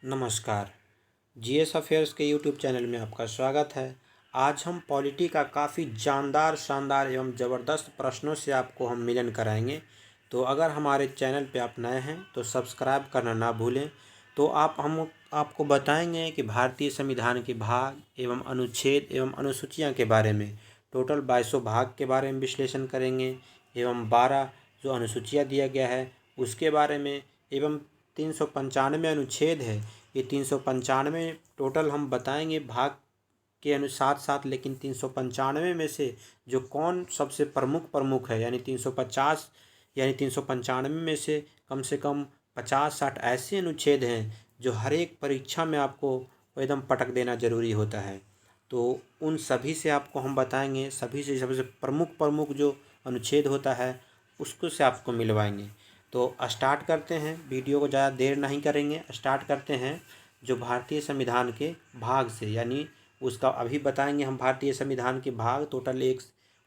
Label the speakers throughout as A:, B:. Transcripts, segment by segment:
A: नमस्कार। GS affairs के YouTube channel में आपका स्वागत है। आज हम पॉलिटी का काफ़ी जानदार शानदार एवं ज़बरदस्त प्रश्नों से आपको हम मिलन कराएंगे। तो अगर हमारे चैनल पे आप नए हैं तो सब्सक्राइब करना ना भूलें। तो हम आपको बताएंगे कि भारतीय संविधान के भाग एवं अनुच्छेद एवं अनुसूचियाँ के बारे में टोटल 2200 भाग के बारे में विश्लेषण करेंगे एवं 12 जो अनुसूचियाँ दिया गया है उसके बारे में एवं 395 अनुच्छेद है। ये 395 टोटल हम बताएंगे भाग के साथ साथ, लेकिन 395 में से जो कौन सबसे प्रमुख है यानी 350 यानी 395 में से कम 50-60 ऐसे अनुच्छेद हैं जो हर एक परीक्षा में आपको एकदम पटक देना जरूरी होता है। तो उन सभी से आपको हम बताएंगे, सभी से सबसे प्रमुख जो अनुच्छेद होता है उसको से आपको मिलवाएंगे। तो स्टार्ट करते हैं, वीडियो को ज़्यादा देर नहीं करेंगे, स्टार्ट करते हैं जो भारतीय संविधान के भाग से, यानी उसका अभी बताएंगे हम भारतीय संविधान के भाग टोटल एक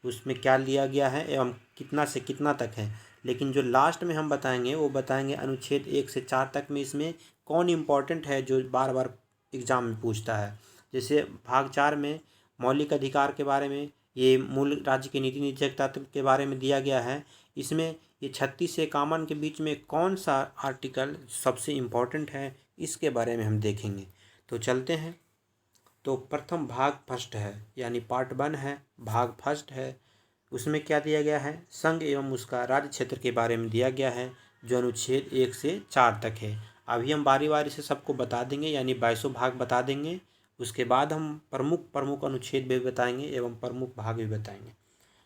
A: उसमें क्या लिया गया है एवं कितना से कितना तक है। लेकिन जो लास्ट में हम बताएंगे वो बताएंगे अनुच्छेद 1 से 4 तक में इसमें कौन इम्पोर्टेंट है जो बार बार एग्ज़ाम में पूछता है। जैसे भाग 4 में मौलिक अधिकार के बारे में, ये मूल राज्य के नीति निश्चय तत्व के बारे में दिया गया है। इसमें ये 36 से 51 के बीच में कौन सा आर्टिकल सबसे इम्पोर्टेंट है इसके बारे में हम देखेंगे। तो चलते हैं। तो प्रथम भाग फर्स्ट है यानी पार्ट 1 है, भाग फर्स्ट है। उसमें क्या दिया गया है, संघ एवं उसका राज्य क्षेत्र के बारे में दिया गया है जो अनुच्छेद 1 से 4 तक है। अभी हम बारी बारी से सबको बता देंगे यानी 2200 भाग बता देंगे। उसके बाद हम प्रमुख अनुच्छेद भी बताएंगे एवं प्रमुख भाग भी बताएंगे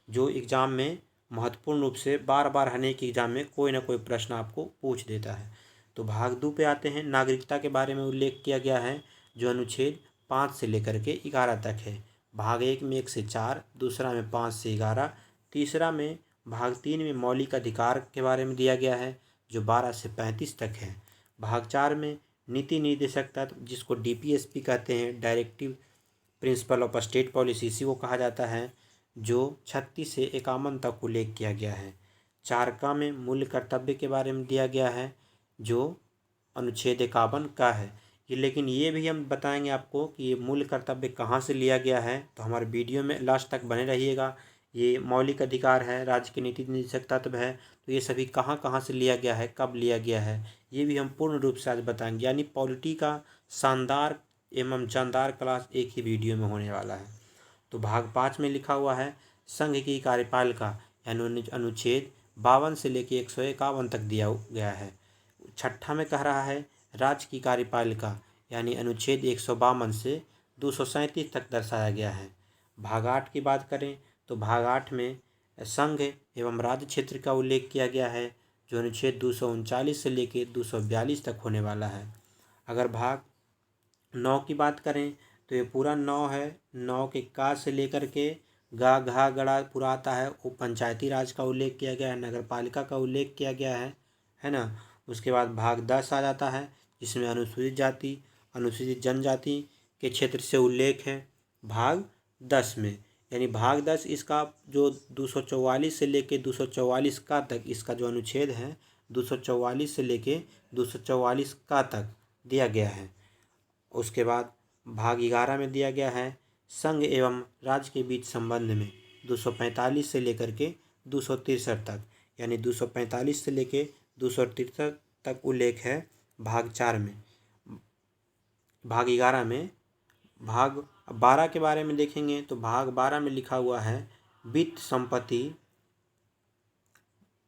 A: जो एग्ज़ाम में महत्वपूर्ण रूप से बार बार हर एक एग्ज़ाम में कोई ना कोई प्रश्न आपको पूछ देता है। तो भाग 2 पे आते हैं। नागरिकता के बारे में उल्लेख किया गया है जो अनुच्छेद 5 से लेकर के 11 तक है। भाग 1 में 1 से 4, दूसरा में 5 से 11, तीसरा में भाग 3 में मौलिक अधिकार के बारे में दिया गया है जो 12 से 35 तक है। भाग 4 में नीति निर्देशक तत्व जिसको DPSP कहते हैं, directive principle of state policy, इसी को कहा जाता है, जो 36 से 51 तक उल्लेख किया गया है। 4 का में मूल्य कर्तव्य के बारे में दिया गया है जो अनुच्छेद 51 का है। लेकिन ये भी हम बताएंगे आपको कि ये मूल्य कर्तव्य कहाँ से लिया गया है, तो हमारे वीडियो में लास्ट तक बने रहिएगा। ये मौलिक अधिकार है, राज्य की नीति निदेशक तत्व है, तो ये सभी कहाँ कहाँ से लिया गया है, कब लिया गया है, ये भी हम पूर्ण रूप से आज बताएंगे। यानी पॉलिटी का शानदार एवं जानदार क्लास एक ही वीडियो में होने वाला है। तो भाग 5 में लिखा हुआ है संघ की कार्यपालिका यानी अनुच्छेद 52 से लेकर 151 तक दिया गया है। छठा में कह रहा है राज्य की कार्यपालिका यानी अनुच्छेद 152 से 237 तक दर्शाया गया है। भाग 8 की बात करें तो भाग 8 में संघ एवं राज्य क्षेत्र का उल्लेख किया गया है जो अनुच्छेद 239 से लेकर 242 तक होने वाला है। अगर भाग 9 की बात करें तो ये पूरा 9 है। 9 के का से लेकर के गा घा गड़ा पूरा आता है। वो पंचायती राज का उल्लेख किया गया है, नगर पालिका का उल्लेख किया गया है ना। उसके बाद भाग 10 आ जाता है जिसमें अनुसूचित जाति अनुसूचित जनजाति के क्षेत्र से उल्लेख है भाग 10 में। यानी भाग 10 इसका जो 244 से लेके 244 का तक, इसका जो अनुच्छेद है 244 से लेके 244 का तक दिया गया है। उसके बाद भाग 11 में दिया गया है संघ एवं राज्य के बीच संबंध में 245 से लेकर के 263 तक, यानी 245 से लेके 263 तक उल्लेख है भाग 4 में। भाग 11 में भाग 12 के बारे में देखेंगे तो भाग 12 में लिखा हुआ है वित्त संपत्ति।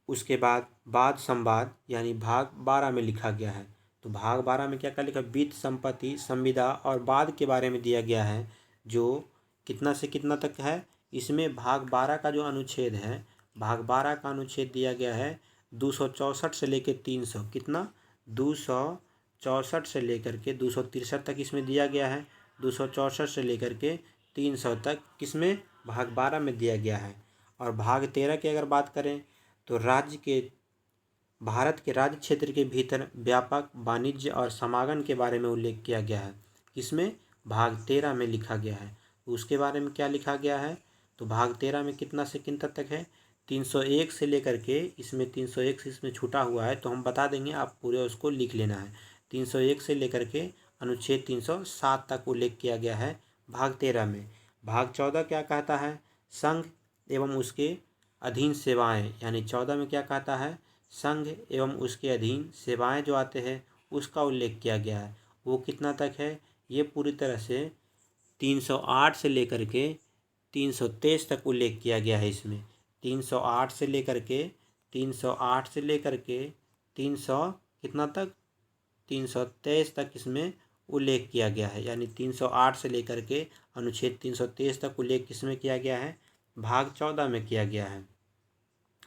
A: उसके बाद वाद संवाद यानी भाग 12 में लिखा गया है। तो भाग 12 में क्या क्या लिखा, वित्त संपत्ति संविदा और वाद के बारे में दिया गया है जो कितना से कितना तक है। इसमें भाग 12 का जो अनुच्छेद है, भाग 12 का अनुच्छेद दिया गया है 264 से लेकर 300, कितना 264 से लेकर के 263 तक इसमें दिया गया है। 264 से लेकर के 300 तक किसमें, भाग 12 में दिया गया है। और भाग 13 की अगर बात करें तो भारत के राज्य क्षेत्र के भीतर व्यापक वाणिज्य और समागम के बारे में उल्लेख किया गया है। किसमें, भाग 13 में लिखा गया है। उसके बारे में क्या लिखा गया है, तो भाग 13 में कितना से कितना तक है, 301 से लेकर के, इसमें 301 से इसमें छूटा हुआ है तो हम बता देंगे, आप पूरे उसको लिख लेना है। 301 से लेकर के अनुच्छेद 307 तक उल्लेख किया गया है भाग 13 में। भाग 14 क्या कहता है? संघ एवं उसके अधीन सेवाएं, यानी 14 में क्या कहता है? संघ एवं उसके अधीन सेवाएं जो आते हैं उसका उल्लेख किया गया है। वो कितना तक है? ये पूरी तरह से 308 से लेकर के 323 तक उल्लेख किया गया है इसमें। 308 से लेकर के 300 कितना तक? 323 तक इसमें उल्लेख किया गया है। यानी 308 से लेकर के अनुच्छेद 323 तक उल्लेख किसमें किया गया है? भाग 14 में किया गया है।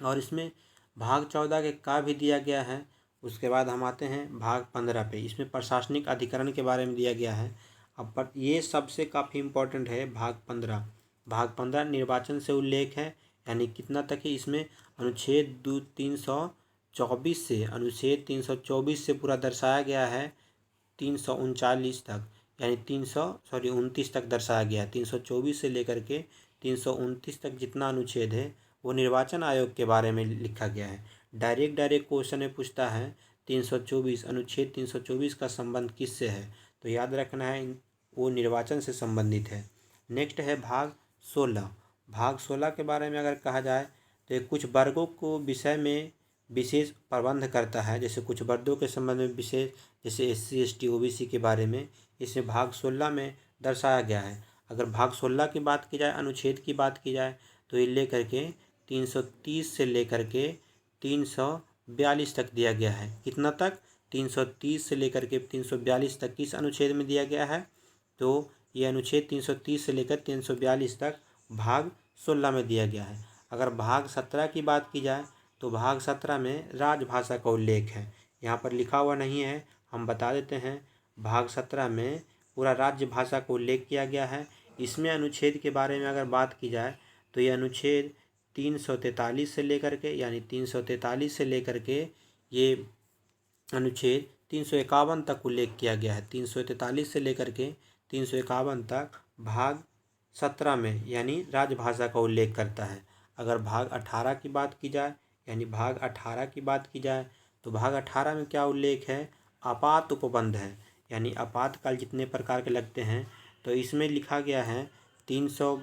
A: और इसमें भाग 14 के का भी दिया गया है। उसके बाद हम आते हैं भाग 15 पे। इसमें प्रशासनिक अधिकरण के बारे में दिया गया है। अब पर ये सबसे काफ़ी इम्पोर्टेंट है भाग 15। भाग 15 निर्वाचन से उल्लेख है, यानी कितना तक है इसमें? अनुच्छेद 324 से अनुच्छेद 324 से पूरा दर्शाया गया है 339 तक, यानी 29 तक दर्शाया गया है। 324 से लेकर के 329 तक जितना अनुच्छेद है वो निर्वाचन आयोग के बारे में लिखा गया है। डायरेक्ट क्वेश्चन में पूछता है 324 अनुच्छेद 324 का संबंध किससे है? तो याद रखना है वो निर्वाचन से संबंधित है। नेक्स्ट है भाग 16। भाग 16 के बारे में अगर कहा जाए तो ये कुछ वर्गों को विषय में विशेष प्रबंध करता है। जैसे कुछ वर्गों के संबंध में विशेष, जैसे SC ST OBC के बारे में इसे भाग 16 में दर्शाया गया है। अगर भाग 16 की बात की जाए, अनुच्छेद की बात की जाए, तो ये लेकर के 330 से लेकर के 342 तक दिया गया है। कितना तक? 330 से लेकर के 342 तक किस अनुच्छेद में दिया गया है? तो ये अनुच्छेद 330 से लेकर 342 तक भाग 16 में दिया गया है। अगर भाग 17 की बात की जाए तो भाग 17 में राजभाषा का उल्लेख है। यहाँ पर लिखा हुआ नहीं है, हम बता देते हैं। भाग 17 में पूरा राज्य भाषा का उल्लेख किया गया है। इसमें अनुच्छेद के बारे में अगर बात की जाए तो ये अनुच्छेद 343 से लेकर के, यानी 343 से लेकर के ये अनुच्छेद 351 तक उल्लेख किया गया है। 343 से लेकर के 351 तक भाग 17 में यानी राजभाषा का उल्लेख करता है। अगर भाग 18 की बात की जाए, यानी भाग 18 की बात की जाए तो भाग 18 में क्या उल्लेख है? आपात उपबंध है, यानी आपातकाल जितने प्रकार के लगते हैं तो इसमें लिखा गया है 300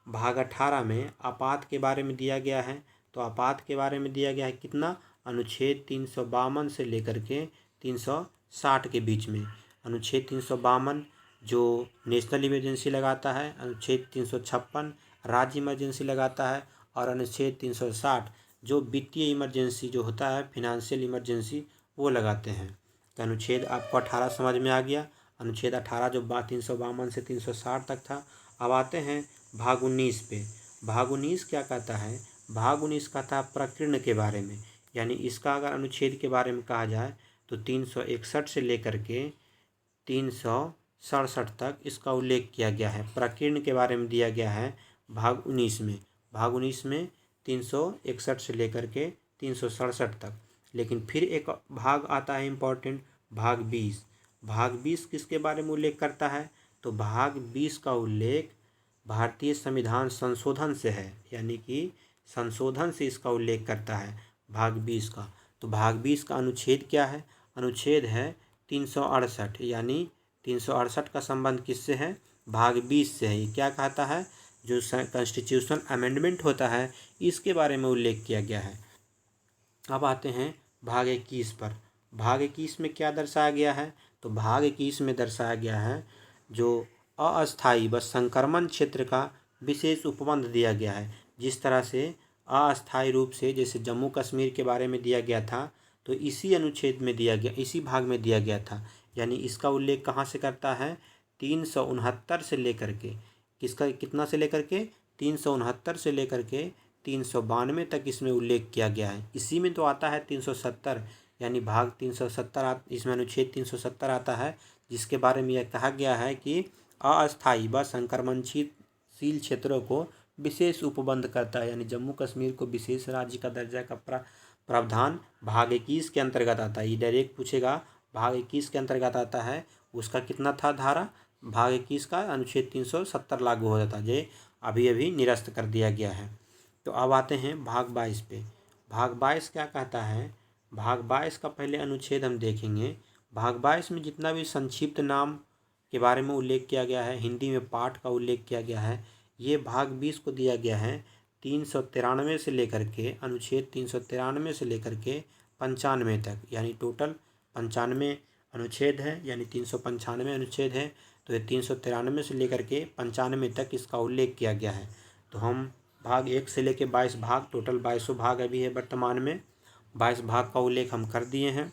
A: भाग 18 में आपात के बारे में दिया गया है। तो आपात के बारे में दिया गया है कितना? अनुच्छेद 352 से लेकर के 360 के बीच में। अनुच्छेद 352 जो नेशनल इमरजेंसी लगाता है, अनुच्छेद 356 राज्य इमरजेंसी लगाता है, और अनुच्छेद 360 जो वित्तीय इमरजेंसी जो होता है, फिनेंशियल इमरजेंसी, वो लगाते हैं। तो अनुच्छेद आपको 18 समझ में आ गया। अनुच्छेद 18 जो 352 से 360 तक था। अब आते हैं भाग 19 पे। भाग 19 क्या कहता है? भाग 19 कहता है प्रकीर्ण के बारे में, यानी इसका अगर अनुच्छेद के बारे में कहा जाए तो 361 से लेकर के 367 तक इसका उल्लेख किया गया है। प्रकीर्ण के बारे में दिया गया है भाग 19 में। भाग 19 में 361 से लेकर के 367 तक। लेकिन फिर एक भाग आता है इम्पोर्टेंट, भाग 20। भाग 20 किसके बारे में उल्लेख करता है? तो भाग 20 का उल्लेख भारतीय संविधान संशोधन से है, यानी कि संशोधन से इसका उल्लेख करता है भाग 20 का। तो भाग 20 का अनुच्छेद क्या है? अनुच्छेद है 368, यानी 368 का संबंध किससे है? भाग 20 से है। ये क्या कहता है? जो कॉन्स्टिट्यूशन अमेंडमेंट होता है इसके बारे में उल्लेख किया गया है। अब आते हैं भाग 21 पर। भाग 21 में क्या दर्शाया गया है? तो भाग 21 में दर्शाया गया है जो अस्थायी व संक्रमण क्षेत्र का विशेष उपबंध दिया गया है। जिस तरह से अस्थायी रूप से जैसे जम्मू कश्मीर के बारे में दिया गया था, तो इसी अनुच्छेद में दिया गया, इसी भाग में दिया गया था। यानी इसका उल्लेख कहाँ से करता है? 369 से लेकर के, किसका कितना से लेकर के? 369 से लेकर के 392 तक इसमें उल्लेख किया गया है। इसी में तो आता है 370, यानी भाग 370 इसमें अनुच्छेद 370 आता है, जिसके बारे में यह कहा गया है कि अस्थायी व संक्रमणशील क्षेत्रों को विशेष उपबंध करता है। यानी जम्मू कश्मीर को विशेष राज्य का दर्जा का प्रावधान भाग 21 के अंतर्गत आता है। ये डायरेक्ट पूछेगा, भाग 21 के अंतर्गत आता है। उसका कितना था धारा? भाग 21 का अनुच्छेद 370 लागू हो जाता है, जो अभी अभी निरस्त कर दिया गया है। तो अब आते हैं भाग 22 पे। भाग 22 क्या कहता है? भाग 22 का पहले अनुच्छेद हम देखेंगे। भाग 22 में जितना भी संक्षिप्त नाम के बारे में उल्लेख किया गया है, हिंदी में पाठ का उल्लेख किया गया है, ये भाग 20 को दिया गया है 393 से लेकर के अनुच्छेद 393 से लेकर के 95 तक, यानी टोटल 95 अनुच्छेद है, यानी 395 अनुच्छेद है। तो ये 393 से लेकर के 95 तक इसका उल्लेख किया गया है। तो हम भाग 1 से लेकर 22 भाग, टोटल 22 भाग अभी है वर्तमान में, 22 भाग का उल्लेख हम कर दिए हैं।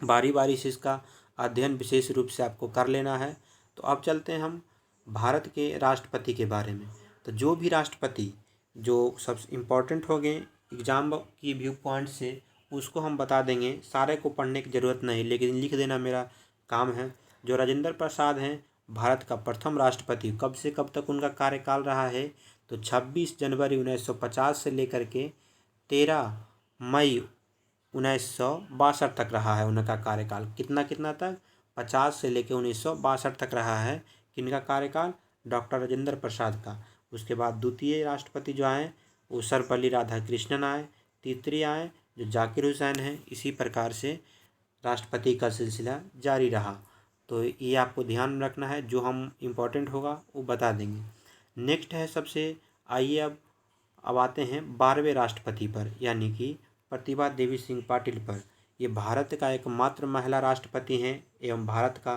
A: बारी बारी से इसका अध्ययन विशेष रूप से आपको कर लेना है। तो अब चलते हैं हम भारत के राष्ट्रपति के बारे में। तो जो भी राष्ट्रपति जो सब इम्पोर्टेंट हो गए एग्जाम की व्यू पॉइंट से, उसको हम बता देंगे, सारे को पढ़ने की ज़रूरत नहीं, लेकिन लिख देना मेरा काम है। जो राजेंद्र प्रसाद हैं, भारत का प्रथम राष्ट्रपति, कब से कब तक उनका कार्यकाल रहा है? तो 26 जनवरी 1950 से लेकर के 13 मई 1962 तक रहा है उनका कार्यकाल। कितना तक? 50 से लेकर 1962 तक रहा है किनका कार्यकाल? डॉक्टर राजेंद्र प्रसाद का। उसके बाद द्वितीय राष्ट्रपति जो आए वो सर्वपल्ली राधाकृष्णन आए, तीसरे आए जो जाकिर हुसैन हैं। इसी प्रकार से राष्ट्रपति का सिलसिला जारी रहा। तो ये आपको ध्यान में रखना है, जो हम इम्पोर्टेंट होगा वो बता देंगे। नेक्स्ट है सबसे, आइए अब आते हैं 12वें राष्ट्रपति पर, यानी कि प्रतिभा देवी सिंह पाटिल पर। ये भारत का एकमात्र महिला राष्ट्रपति हैं एवं भारत का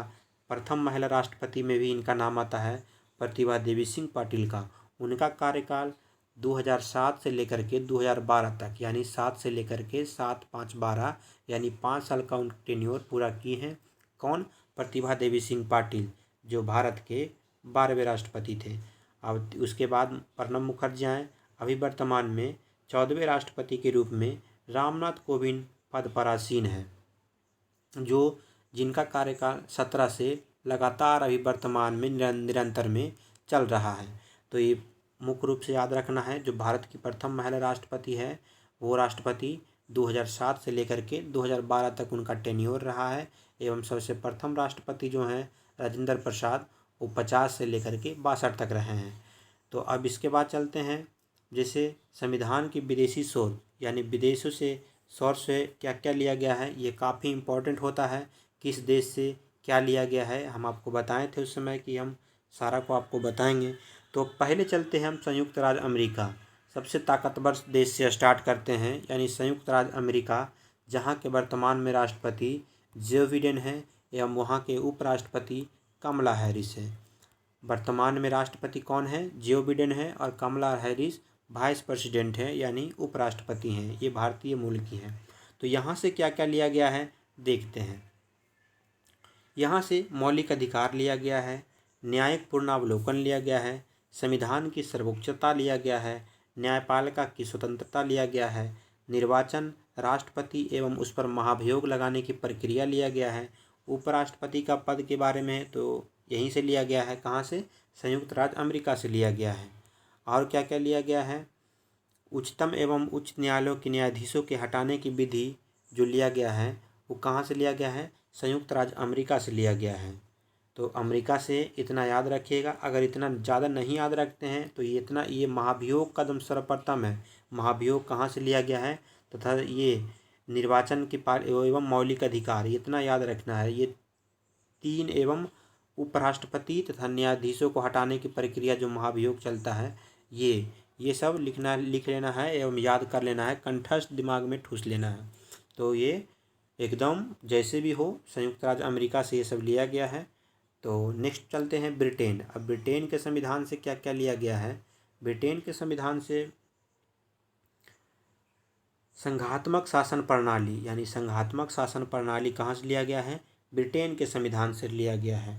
A: प्रथम महिला राष्ट्रपति में भी इनका नाम आता है, प्रतिभा देवी सिंह पाटिल का। उनका कार्यकाल 2007 से लेकर के 2012 तक, यानी 7 से लेकर के 7-5-12, यानी 5 साल का उनका टेन्योर पूरा किए हैं। कौन? प्रतिभा देवी सिंह पाटिल, जो भारत के 12वें राष्ट्रपति थे। अब उसके बाद प्रणब मुखर्जी आए। अभी वर्तमान में 14वें राष्ट्रपति के रूप में रामनाथ कोविंद पद पर आसीन है, जो जिनका कार्यकाल 17 से लगातार अभी वर्तमान में निरंतर में चल रहा है। तो ये मुख्य रूप से याद रखना है, जो भारत की प्रथम महिला राष्ट्रपति है वो राष्ट्रपति 2007 से लेकर के 2012 तक उनका टेन्योर रहा है। एवं सबसे प्रथम राष्ट्रपति जो हैं राजेंद्र प्रसाद, वो 50 से लेकर के 62 तक रहे हैं। तो अब इसके बाद चलते हैं, जैसे संविधान की विदेशी शोध, यानी विदेशों से सोर्स से क्या क्या लिया गया है, ये काफ़ी इम्पोर्टेंट होता है। किस देश से क्या लिया गया है हम आपको बताए थे उस समय कि हम सारा को आपको बताएंगे। तो पहले चलते हैं हम संयुक्त राज्य अमेरिका, सबसे ताकतवर देश से स्टार्ट करते हैं, यानी संयुक्त राज्य अमेरिका, जहाँ के वर्तमान में राष्ट्रपति जो बिडेन है एवं वहाँ के उपराष्ट्रपति कमला हैरिस है। वर्तमान में राष्ट्रपति कौन है? जो बिडेन है, और कमला हैरिस वाइस प्रेसिडेंट है, यानी उपराष्ट्रपति हैं। ये भारतीय मूल की है। तो यहाँ से क्या क्या लिया गया है देखते हैं। यहाँ से मौलिक अधिकार लिया गया है, न्यायिक पूर्णावलोकन लिया गया है, संविधान की सर्वोच्चता लिया गया है, न्यायपालिका की स्वतंत्रता लिया गया है, निर्वाचन, राष्ट्रपति एवं उस पर महाभियोग लगाने की प्रक्रिया लिया गया है। उपराष्ट्रपति का पद के बारे में तो यहीं से लिया गया है। कहाँ से? संयुक्त राज्य अमेरिका से लिया गया है। और क्या क्या लिया गया है? उच्चतम एवं उच्च न्यायालयों के न्यायाधीशों के हटाने की विधि जो लिया गया है वो कहाँ से लिया गया है? संयुक्त राज्य अमेरिका से लिया गया है। तो अमेरिका से इतना याद रखिएगा। अगर इतना ज़्यादा नहीं याद रखते हैं तो ये महाभियोग कदम सर्वप्रथम है। महाभियोग कहाँ से लिया गया है, तथा ये निर्वाचन की एवं मौलिक अधिकार, इतना याद रखना है। ये 3 एवं उपराष्ट्रपति तथा न्यायाधीशों को हटाने की प्रक्रिया जो महाभियोग चलता है, ये सब लिख लेना है एवं याद कर लेना है, कंठस्थ दिमाग में ठूस लेना है। तो ये एकदम जैसे भी हो, संयुक्त राज्य अमेरिका से ये सब लिया गया है। तो नेक्स्ट चलते हैं ब्रिटेन। अब ब्रिटेन के संविधान से क्या क्या लिया गया है? ब्रिटेन के संविधान से संघात्मक शासन प्रणाली, यानी संघात्मक शासन प्रणाली कहाँ से लिया गया है? ब्रिटेन के संविधान से लिया गया है।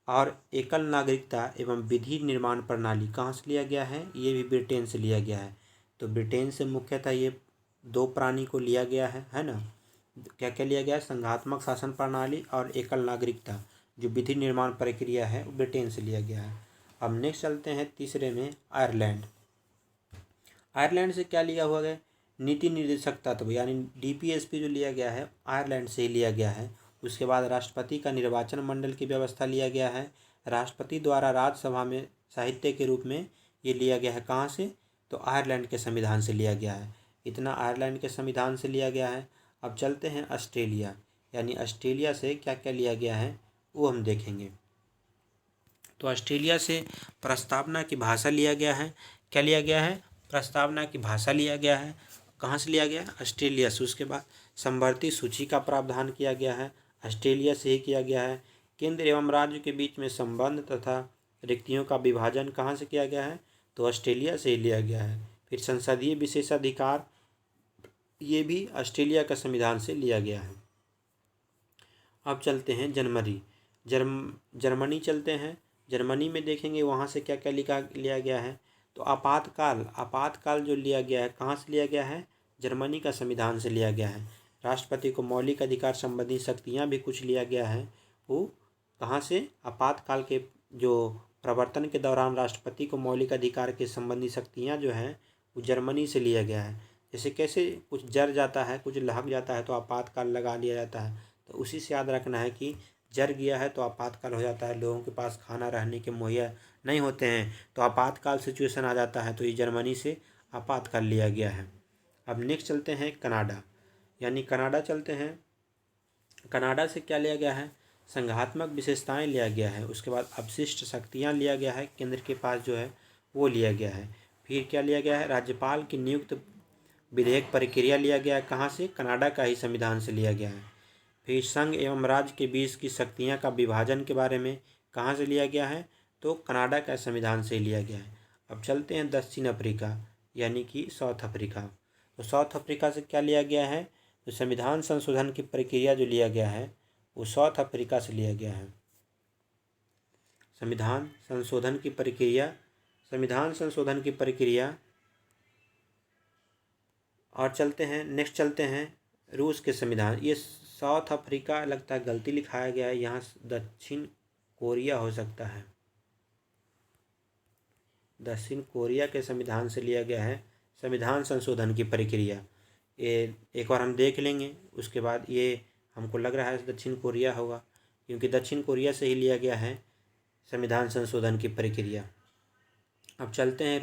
A: और एकल नागरिकता एवं विधि निर्माण प्रणाली कहाँ से लिया गया है? ये भी ब्रिटेन से लिया गया है। तो ब्रिटेन से मुख्यतः ये 2 प्राणी को लिया गया है ना? क्या क्या लिया गया है? संघात्मक शासन प्रणाली और एकल नागरिकता, जो विधि निर्माण प्रक्रिया है वो ब्रिटेन से लिया गया है। अब नेक्स्ट चलते हैं तीसरे में, आयरलैंड। आयरलैंड से क्या लिया हुआ है? नीति निर्देशक तत्व, यानी DPSP जो लिया गया है आयरलैंड से ही लिया गया है। उसके बाद राष्ट्रपति का निर्वाचन मंडल की व्यवस्था लिया गया है। राष्ट्रपति द्वारा राज्यसभा में साहित्य के रूप में ये लिया गया है। कहाँ से? तो आयरलैंड के संविधान से लिया गया है। इतना आयरलैंड के संविधान से लिया गया है। अब चलते हैं ऑस्ट्रेलिया। यानी ऑस्ट्रेलिया से क्या क्या लिया गया है वो हम देखेंगे। तो ऑस्ट्रेलिया से प्रस्तावना की भाषा लिया गया है। क्या लिया गया है? प्रस्तावना की भाषा लिया गया है। कहाँ से लिया गया? ऑस्ट्रेलिया से। उसके बाद समवर्ती सूची का प्रावधान किया गया है, ऑस्ट्रेलिया से ही किया गया है। केंद्र एवं राज्य के बीच में संबंध तथा रिक्तियों का विभाजन कहाँ से किया गया है? तो ऑस्ट्रेलिया से ही लिया गया है। फिर संसदीय विशेषाधिकार, ये भी ऑस्ट्रेलिया का संविधान से लिया गया है। अब चलते हैं जर्मनी चलते हैं। जर्मनी में देखेंगे वहाँ से क्या क्या लिया गया है। तो आपातकाल जो लिया गया है, कहाँ से लिया गया है? जर्मनी का संविधान से लिया गया है। राष्ट्रपति को मौलिक अधिकार संबंधी शक्तियाँ भी कुछ लिया गया है, वो कहाँ से? आपातकाल के जो प्रवर्तन के दौरान राष्ट्रपति को मौलिक अधिकार के संबंधी शक्तियाँ जो हैं वो जर्मनी से लिया गया है। जैसे कैसे कुछ जर जाता है, कुछ लहक जाता है तो आपातकाल लगा लिया जाता है, तो उसी से याद रखना है कि जर गया है तो आपातकाल हो जाता है। लोगों के पास खाना रहने के मुहैया नहीं होते हैं तो आपातकाल सिचुएशन आ जाता है, तो ये जर्मनी से आपातकाल लिया गया है। अब नेक्स्ट चलते हैं कनाडा, यानी कनाडा चलते हैं। कनाडा से क्या लिया गया है? संघात्मक विशेषताएं लिया गया है। उसके बाद अवशिष्ट शक्तियां लिया गया है, केंद्र के पास जो है वो लिया गया है। फिर क्या लिया गया है? राज्यपाल की नियुक्त विधेयक प्रक्रिया लिया गया है। कहाँ से? कनाडा का ही संविधान से लिया गया है। फिर संघ एवं राज्य के बीच की शक्तियाँ का विभाजन के बारे में कहाँ से लिया गया है? तो कनाडा का संविधान से लिया गया है। अब चलते हैं दक्षिण अफ्रीका, यानी कि साउथ अफ्रीका। तो साउथ अफ्रीका से क्या लिया गया है? तो संविधान संशोधन की प्रक्रिया जो लिया गया है वो साउथ अफ्रीका से लिया गया है। संविधान संशोधन की प्रक्रिया। और चलते हैं नेक्स्ट, चलते हैं रूस के संविधान। ये साउथ अफ्रीका लगता है गलती लिखाया गया है, यहाँ दक्षिण कोरिया हो सकता है। दक्षिण कोरिया के संविधान से लिया गया है संविधान संशोधन की प्रक्रिया। ये एक बार हम देख लेंगे, उसके बाद ये हमको लग रहा है दक्षिण कोरिया होगा, क्योंकि दक्षिण कोरिया से ही लिया गया है संविधान संशोधन की प्रक्रिया। अब चलते हैं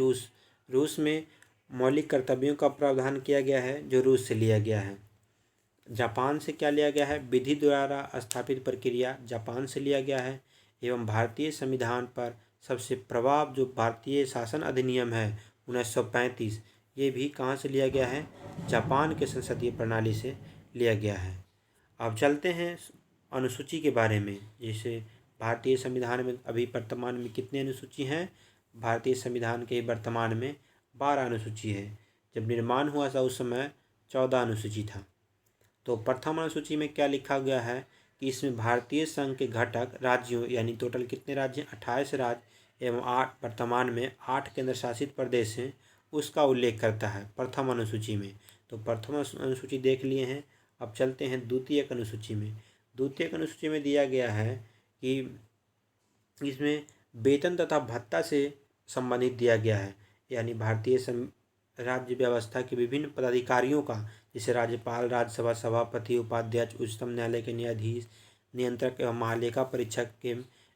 A: रूस में मौलिक कर्तव्यों का प्रावधान किया गया है जो रूस से लिया गया है। जापान से क्या लिया गया है? विधि द्वारा स्थापित प्रक्रिया जापान से लिया गया है। एवं भारतीय संविधान पर सबसे प्रभाव जो भारतीय शासन अधिनियम है 1935, ये भी कहाँ से लिया गया है? जापान के संसदीय प्रणाली से लिया गया है। अब चलते हैं अनुसूची के बारे में। जैसे भारतीय संविधान में अभी वर्तमान में कितने अनुसूची हैं? भारतीय संविधान के वर्तमान में 12 अनुसूची है। जब निर्माण हुआ था उस समय 14 अनुसूची था। तो प्रथम अनुसूची में क्या लिखा गया है कि इसमें भारतीय संघ के घटक राज्यों, यानी टोटल कितने राज्य हैं? 28 राज्य एवं 8 वर्तमान में 8 केंद्र शासित प्रदेश हैं, उसका उल्लेख करता है प्रथम अनुसूची में। तो प्रथम अनुसूची देख लिए हैं। अब चलते हैं द्वितीयक अनुसूची में। द्वितीयक अनुसूची में दिया गया है कि इसमें वेतन तथा भत्ता से संबंधित दिया गया है, यानी भारतीय राज्य व्यवस्था के विभिन्न पदाधिकारियों का, जैसे राज्यपाल, राज्यसभा सभापति, उपाध्यक्ष, उच्चतम न्यायालय के न्यायाधीश, नियंत्रक एवं महालेखा परीक्षक के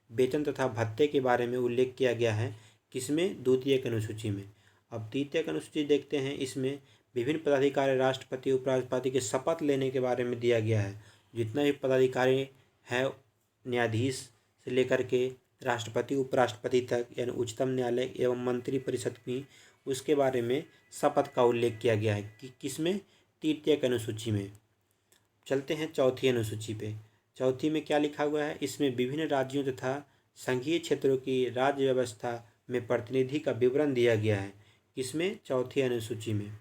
A: वेतन तथा भत्ते के बारे में उल्लेख किया गया है। किसमें? द्वितीयक अनुसूची में। अब तृतीयक अनुसूची देखते हैं। इसमें विभिन्न पदाधिकारी, राष्ट्रपति, उपराष्ट्रपति के शपथ लेने के बारे में दिया गया है। जितना भी पदाधिकारी है, न्यायाधीश से लेकर के राष्ट्रपति, उपराष्ट्रपति तक, यानी उच्चतम न्यायालय एवं मंत्रिपरिषद की, उसके बारे में शपथ का उल्लेख किया गया है कि किसमें? तृतीयक अनुसूची में। चलते हैं चौथी अनुसूची पे। चौथी में क्या लिखा हुआ है? इसमें विभिन्न राज्यों तथा संघीय क्षेत्रों की राज्य व्यवस्था में प्रतिनिधि का विवरण दिया गया है। किसमें? चौथी अनुसूची में।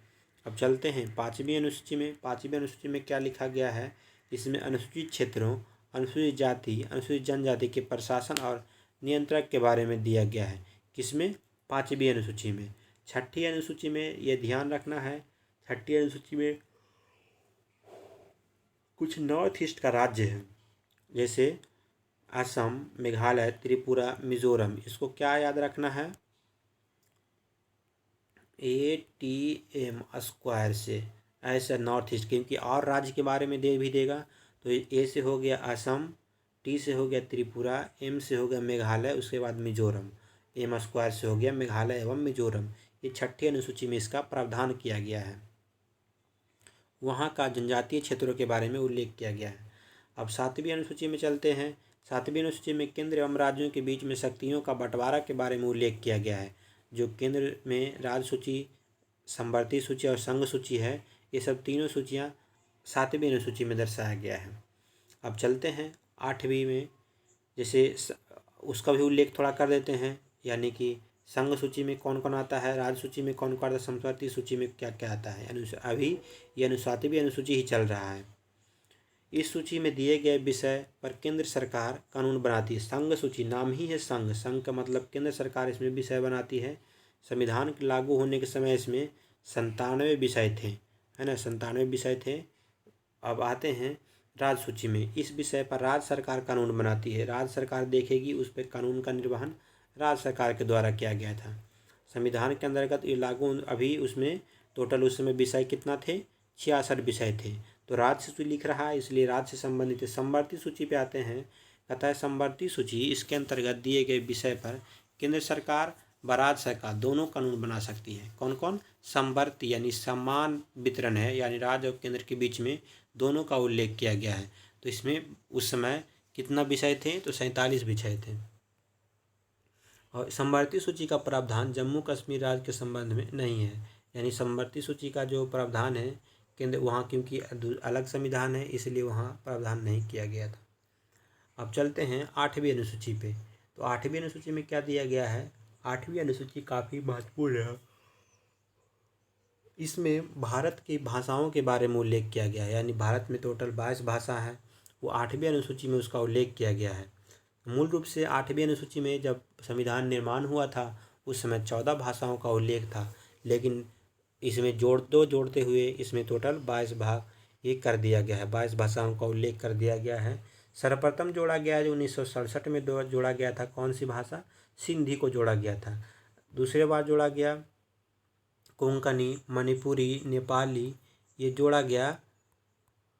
A: अब चलते हैं पाँचवीं अनुसूची में। पाँचवीं अनुसूची में क्या लिखा गया है? इसमें अनुसूचित क्षेत्रों, अनुसूचित जाति, अनुसूचित जनजाति के प्रशासन और नियंत्रक के बारे में दिया गया है। किसमें? पाँचवीं अनुसूची में। छठी अनुसूची में ये ध्यान रखना है, छठी अनुसूची में कुछ नॉर्थ ईस्ट का राज्य है, जैसे असम, मेघालय, त्रिपुरा, मिजोरम। इसको क्या याद रखना है? ATM² से, ऐसा नॉर्थ ईस्ट, क्योंकि और राज्य के बारे में दे भी देगा। तो ए से हो गया असम, टी से हो गया त्रिपुरा, एम से हो गया मेघालय, उसके बाद मिजोरम। M² से हो गया मेघालय एवं मिजोरम। ये छठी अनुसूची में इसका प्रावधान किया गया है। वहाँ का जनजातीय क्षेत्रों के बारे में उल्लेख किया गया है। अब 7वीं अनुसूची में चलते हैं। 7वीं अनुसूची में केंद्र एवं राज्यों के बीच में शक्तियों का बंटवारा के बारे में उल्लेख किया गया है। जो केंद्र में राज्य सूची, समवर्ती सूची और संघ सूची है, ये सब तीनों सूचियाँ 7वीं अनुसूची में दर्शाया गया है। अब चलते हैं 8वीं में, जैसे उसका भी उल्लेख थोड़ा कर देते हैं, यानी कि संघ सूची में कौन कौन आता है, राज्य सूची में कौन कौन आता है, समवर्ती सूची में क्या क्या आता है। अभी ये 7वीं अनुसूची ही चल रहा है। इस सूची में दिए गए विषय पर केंद्र सरकार कानून बनाती है। संघ सूची, नाम ही है संघ, संघ का मतलब केंद्र सरकार इसमें विषय बनाती है। संविधान के लागू होने के समय इसमें 97 विषय थे, है ना, 97 विषय थे। अब आते हैं राज्य सूची में। इस विषय पर राज्य सरकार कानून बनाती है। राज्य सरकार देखेगी, उस पर कानून का निर्वहन राज्य सरकार के द्वारा किया गया था। संविधान के अंतर्गत ये लागू, अभी उसमें टोटल उस समय विषय कितना थे, 66 विषय थे। तो राज्य सूची लिख रहा है, इसलिए राज्य से संबंधित है। समवर्ती सूची पे आते हैं। कहता है समवर्ती सूची, इसके अंतर्गत दिए गए विषय पर केंद्र सरकार व राज्य सरकार दोनों कानून बना सकती है। कौन कौन? समवर्ती यानी समान वितरण है, यानी राज्य और केंद्र के बीच में दोनों का उल्लेख किया गया है। तो इसमें उस समय कितना विषय थे, तो 47 विषय थे। और समवर्ती सूची का प्रावधान जम्मू कश्मीर राज्य के संबंध में नहीं है, यानी समवर्ती सूची का जो प्रावधान है केंद्र, वहाँ क्योंकि अलग संविधान है, इसलिए वहाँ प्रावधान नहीं किया गया था। अब चलते हैं 8वीं अनुसूची पे। तो 8वीं अनुसूची में क्या दिया गया है? 8वीं अनुसूची काफ़ी महत्वपूर्ण है। इसमें भारत की भाषाओं के बारे में उल्लेख किया गया है, यानी भारत में टोटल 22 भाषा है, वो 8वीं अनुसूची में उसका उल्लेख किया गया है। मूल रूप से 8वीं अनुसूची में जब संविधान निर्माण हुआ था उस समय 14 भाषाओं का उल्लेख था, लेकिन इसमें जोड़ते हुए इसमें टोटल 22 भाग ये कर दिया गया है, 22 भाषाओं का उल्लेख कर दिया गया है। सर्वप्रथम जोड़ा गया है जो 1967 में जोड़ा गया था, कौन सी भाषा? सिंधी को जोड़ा गया था। दूसरे बार जोड़ा गया कोंकणी, मणिपुरी, नेपाली, ये जोड़ा गया।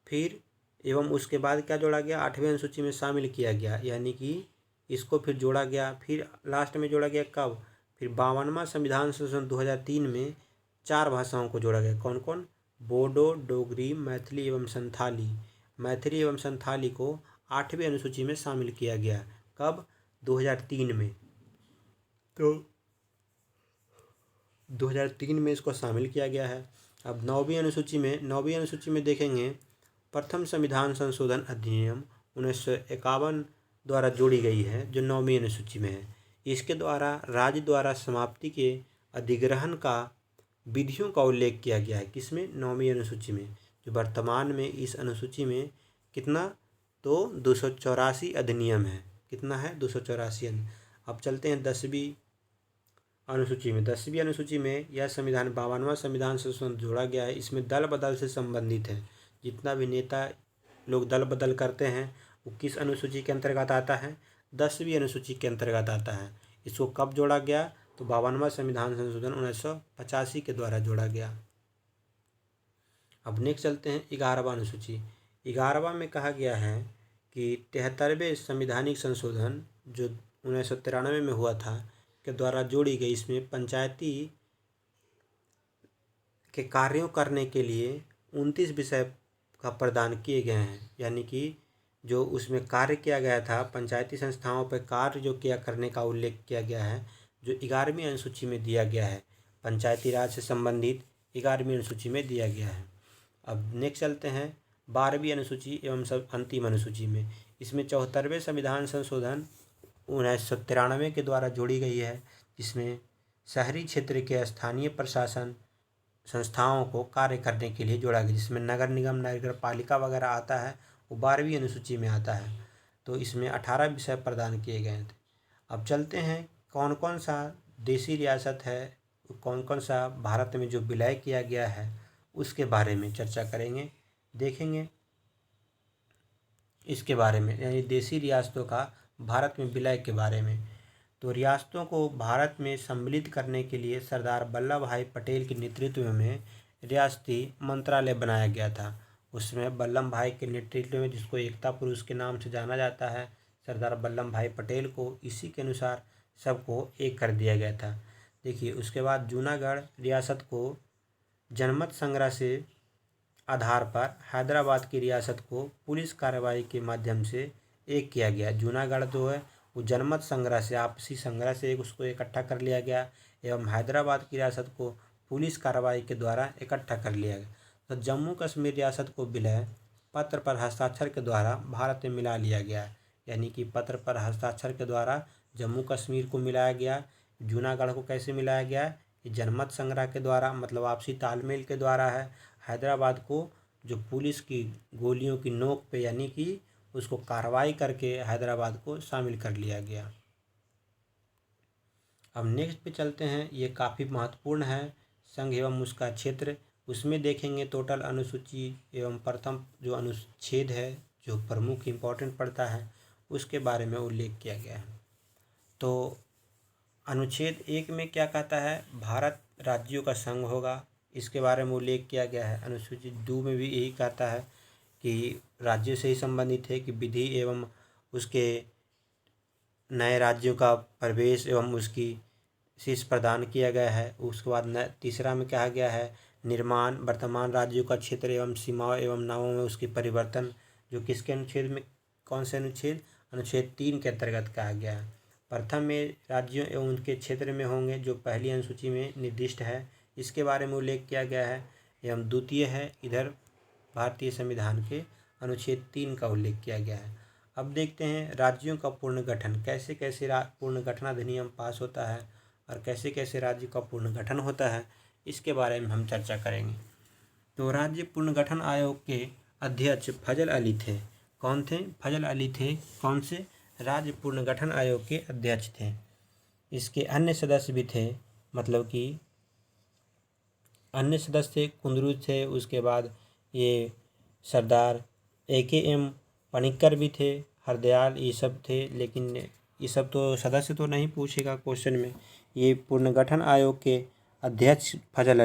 A: फिर एवं उसके बाद क्या जोड़ा गया? 8वीं अनुसूची में शामिल किया गया, यानी कि इसको फिर जोड़ा गया। फिर लास्ट में जोड़ा गया कब? फिर 52वां संविधान संशोधन 2003 में 4 भाषाओं को जोड़ा गया। कौन कौन? बोडो, डोगरी, मैथिली एवं संथाली। मैथिली एवं संथाली को 8वीं अनुसूची में शामिल किया गया। कब? 2003 में। तो 2003 में इसको शामिल किया गया है। अब 9वीं अनुसूची में देखेंगे, प्रथम संविधान संशोधन अधिनियम 1951 द्वारा जोड़ी गई है, जो 9वीं अनुसूची में है। इसके द्वारा राज्य द्वारा समाप्ति के अधिग्रहण का विधियों का उल्लेख किया गया है। किसमें? 9वीं अनुसूची में। जो वर्तमान में इस अनुसूची में कितना, तो 284 अधिनियम है। कितना है? 284। अब चलते हैं 10वीं अनुसूची में। 10वीं अनुसूची में यह संविधान 52वां संविधान संशोधन जोड़ा गया है। इसमें दल बदल से संबंधित है। जितना भी नेता लोग दल बदल करते हैं वो किस अनुसूची के अंतर्गत आता है? 10वीं अनुसूची के अंतर्गत आता है। इसको कब जोड़ा गया? तो 52वां संविधान संशोधन 1985 के द्वारा जोड़ा गया। अब नेक्स्ट चलते हैं 11वां अनुसूची। 11वां में कहा गया है कि 73वें संविधानिक संशोधन जो 1993 में हुआ था के द्वारा जोड़ी गई। इसमें पंचायती के कार्यों करने के लिए 29 विषय का प्रदान किए गए हैं, यानी कि जो उसमें कार्य किया गया था, पंचायती संस्थाओं पर कार्य जो किया करने का उल्लेख किया गया है, जो 11वीं अनुसूची में दिया गया है। पंचायती राज से संबंधित 11वीं अनुसूची में दिया गया है। अब नेक्स्ट चलते हैं 12वीं अनुसूची एवं सब अंतिम अनुसूची में। इसमें 74वें संविधान संशोधन 1993 के द्वारा जोड़ी गई है, जिसमें शहरी क्षेत्र के स्थानीय प्रशासन संस्थाओं को कार्य करने के लिए जोड़ा गया, जिसमें नगर निगम, नगर पालिका वगैरह आता है, वो 12वीं अनुसूची में आता है। तो इसमें 18 विषय प्रदान किए गए थे। अब चलते हैं कौन कौन सा देशी रियासत है, कौन कौन सा भारत में जो विलय किया गया है उसके बारे में चर्चा करेंगे, देखेंगे इसके बारे में, यानी देशी रियासतों का भारत में विलय के बारे में। तो रियासतों को भारत में सम्मिलित करने के लिए सरदार वल्लभ भाई पटेल के नेतृत्व में रियासती मंत्रालय बनाया गया था। उसमें वल्लभ भाई के नेतृत्व में, जिसको एकता पुरुष के नाम से जाना जाता है, सरदार वल्लभ भाई पटेल को, इसी के अनुसार सबको एक कर दिया गया था। देखिए उसके बाद जूनागढ़ रियासत को जनमत संग्रह से आधार पर हैदराबाद की रियासत को पुलिस कार्रवाई के माध्यम से एक किया गया। जूनागढ़ जो है वो जनमत संग्रह से, आपसी संग्रह से उसको इकट्ठा कर लिया गया एवं हैदराबाद की रियासत को पुलिस कार्रवाई के द्वारा इकट्ठा कर लिया गया। तो जम्मू कश्मीर रियासत को विलय पत्र पर हस्ताक्षर के द्वारा भारत में मिला लिया गया, यानी कि पत्र पर हस्ताक्षर के द्वारा जम्मू कश्मीर को मिलाया गया। जूनागढ़ को कैसे मिलाया गया? ये जनमत संग्रह के द्वारा, मतलब आपसी तालमेल के द्वारा है। हैदराबाद को जो पुलिस की गोलियों की नोक पे, यानी कि उसको कार्रवाई करके हैदराबाद को शामिल कर लिया गया। अब नेक्स्ट पे चलते हैं, ये काफ़ी महत्वपूर्ण है, संघ एवं उसका क्षेत्र। उसमें देखेंगे टोटल अनुसूची एवं प्रथम जो अनुच्छेद है जो प्रमुख इम्पोर्टेंट पड़ता है उसके बारे में उल्लेख किया गया है। तो अनुच्छेद 1 में क्या कहता है? भारत राज्यों का संघ होगा, इसके बारे में उल्लेख किया गया है। अनुसूची 2 में भी यही कहता है कि राज्यों से ही संबंधित है कि विधि एवं उसके नए राज्यों का प्रवेश एवं उसकी शीर्ष प्रदान किया गया है। उसके बाद तीसरा में कहा गया है निर्माण, वर्तमान राज्यों का क्षेत्र एवं सीमाओं एवं नामों में उसकी परिवर्तन, जो किसके अनुच्छेद में, कौन से अनुच्छेद? अनुच्छेद 3 के अंतर्गत कहा गया है। प्रथम में राज्यों एवं उनके क्षेत्र में होंगे जो पहली अनुसूची में निर्दिष्ट है, इसके बारे में उल्लेख किया गया है। एवं द्वितीय है इधर भारतीय संविधान के अनुच्छेद 3 का उल्लेख किया गया है। अब देखते हैं राज्यों का पुनर्गठन, कैसे कैसे पुनर्गठन अधिनियम पास होता है और कैसे कैसे राज्य का पुनर्गठन होता है, इसके बारे में हम चर्चा करेंगे। तो राज्य पुनर्गठन आयोग के अध्यक्ष फजल अली थे। कौन थे? फजल अली थे। कौन से? राज्य पुनर्गठन आयोग के अध्यक्ष थे। इसके अन्य सदस्य भी थे, मतलब कि अन्य सदस्य थे, कुंदरू थे, उसके बाद ये सरदार AKM पनिक्कर भी थे, हरदयाल, ये सब थे। लेकिन ये सब तो सदस्य तो नहीं पूछेगा क्वेश्चन में। ये पुनर्गठन आयोग के अध्यक्ष फजल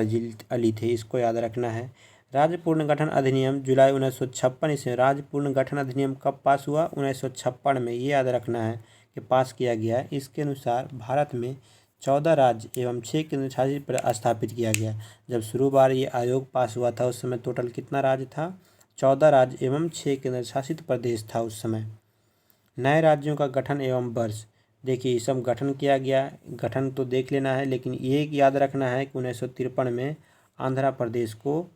A: अली थे, इसको याद रखना है। राज्य पुनर्गठन अधिनियम जुलाई 1956 ईस्वी। राज्य पुनर्गठन अधिनियम कब पास हुआ? 1956 में, ये याद रखना है कि पास किया गया। इसके अनुसार भारत में 14 राज्य एवं 6 केंद्र शासित प्रदेश स्थापित किया गया। जब शुरू बार ये आयोग पास हुआ था उस समय टोटल कितना राज्य था? 14 राज्य एवं 6 केंद्र शासित प्रदेश था उस समय। नए राज्यों का गठन एवं वर्ष, देखिए ये सब गठन किया गया, गठन तो देख लेना है, लेकिन ये याद रखना है कि 1953 में आंध्र प्रदेश को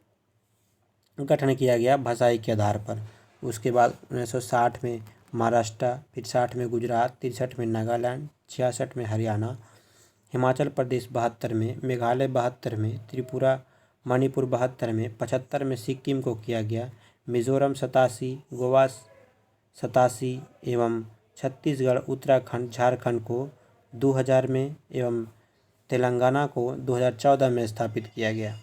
A: गठन किया गया भाषाई के आधार पर। उसके बाद 1960 में महाराष्ट्र, फिर 60 में गुजरात, 63 में नागालैंड, 66 में हरियाणा, हिमाचल प्रदेश 72 में, मेघालय 72 में, त्रिपुरा मणिपुर 72 में, 75 में सिक्किम को किया गया, मिजोरम 87, गोवा 87 एवं छत्तीसगढ़, उत्तराखंड, झारखंड को 2000 में एवं तेलंगाना को 2014 में स्थापित किया गया।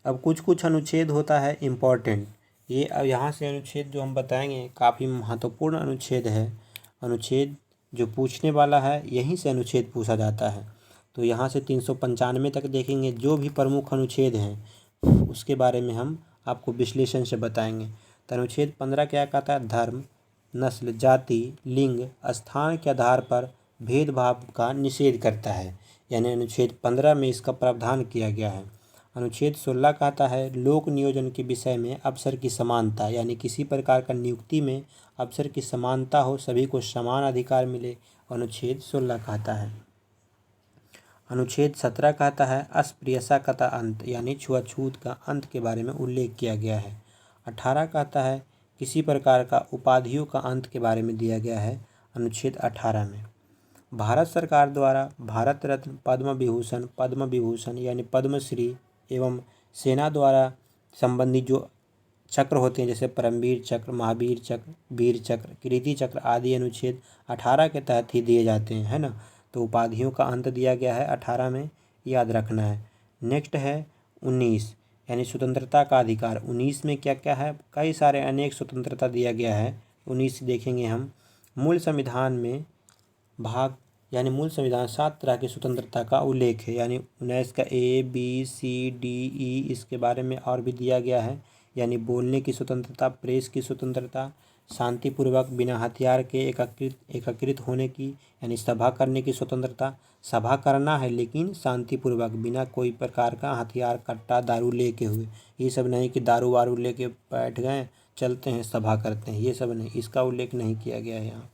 A: अब कुछ कुछ अनुच्छेद होता है इम्पॉर्टेंट, ये अब यहाँ से अनुच्छेद जो हम बताएंगे काफ़ी महत्वपूर्ण अनुच्छेद है। अनुच्छेद जो पूछने वाला है यहीं से अनुच्छेद पूछा जाता है। तो यहाँ से 395 तक देखेंगे, जो भी प्रमुख अनुच्छेद हैं उसके बारे में हम आपको विश्लेषण से बताएंगे। तो अनुच्छेद 15 क्या कहता है? धर्म, नस्ल, जाति, लिंग, स्थान के आधार पर भेदभाव का निषेध करता है, यानी अनुच्छेद 15 में इसका प्रावधान किया गया है। अनुच्छेद 16 कहता है लोक नियोजन के विषय में अवसर की समानता, यानी किसी प्रकार का नियुक्ति में अवसर की समानता हो, सभी को समान अधिकार मिले, अनुच्छेद 16 कहता है। अनुच्छेद 17 कहता है अस्पृश्यता का अंत, यानी छुआछूत का अंत के बारे में उल्लेख किया गया है। 18 कहता है किसी प्रकार का उपाधियों का अंत के बारे में दिया गया है, अनुच्छेद 18 में। भारत सरकार द्वारा भारत रत्न, पद्म विभूषण यानी पद्मश्री एवं सेना द्वारा संबंधित जो चक्र होते हैं जैसे परमवीर चक्र, महावीर चक्र, वीर चक्र, कीर्ति चक्र आदि अनुच्छेद 18 के तहत ही दिए जाते हैं, है ना। तो उपाधियों का अंत दिया गया है 18 में, याद रखना है। नेक्स्ट है 19, यानी स्वतंत्रता का अधिकार। 19 में क्या क्या है? कई सारे अनेक स्वतंत्रता दिया गया है। 19 देखेंगे हम। मूल संविधान में भाग, यानी मूल संविधान 7 तरह की स्वतंत्रता का उल्लेख है, यानी 19 का ABCDE इसके बारे में और भी दिया गया है, यानी बोलने की स्वतंत्रता, प्रेस की स्वतंत्रता, शांतिपूर्वक बिना हथियार के एकत्रित होने की यानी सभा करने की स्वतंत्रता। सभा करना है लेकिन शांतिपूर्वक, बिना कोई प्रकार का हथियार, कट्टा, दारू लेके हुए। ये सब नहीं कि दारू वारू लेके बैठ गए, चलते हैं सभा करते हैं, ये सब नहीं, इसका उल्लेख नहीं किया गया है यहाँ।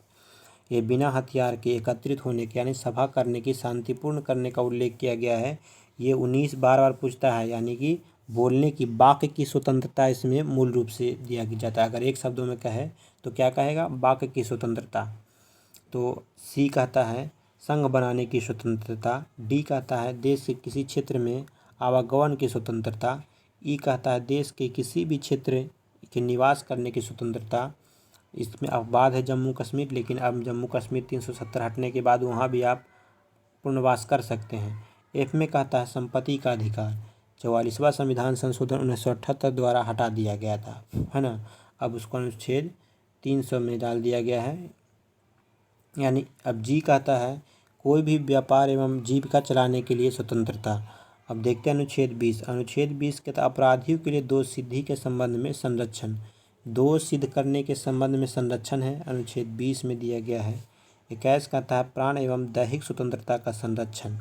A: ये बिना हथियार के एकत्रित होने के यानी सभा करने की, शांतिपूर्ण करने का उल्लेख किया गया है। ये 19 बार बार पूछता है, यानी कि बोलने की, वाक्य की स्वतंत्रता इसमें मूल रूप से दिया जाता है। अगर एक शब्दों में कहे तो क्या कहेगा? वाक्य की स्वतंत्रता। तो सी कहता है संघ बनाने की स्वतंत्रता। डी कहता है देश के किसी क्षेत्र में आवागमन की स्वतंत्रता। ई कहता है देश के किसी भी क्षेत्र के निवास करने की स्वतंत्रता। इसमें अपवाद है जम्मू कश्मीर, लेकिन अब जम्मू कश्मीर 370 हटने के बाद वहाँ भी आप पुनर्वास कर सकते हैं। एफ में कहता है संपत्ति का अधिकार। 44वां संविधान संशोधन 1978 द्वारा हटा दिया गया था, है ना। अब उसको अनुच्छेद 300 में डाल दिया गया है। यानी अब जी कहता है कोई भी व्यापार एवं जीविका चलाने के लिए स्वतंत्रता। अब देखते हैं अनुच्छेद 20। अनुच्छेद 20 कहता है अपराधियों के लिए दोष सिद्धि के संबंध में संरक्षण। दोष सिद्ध करने के संबंध में संरक्षण है, अनुच्छेद 20 में दिया गया है। 21 कहता है प्राण एवं दैहिक स्वतंत्रता का संरक्षण।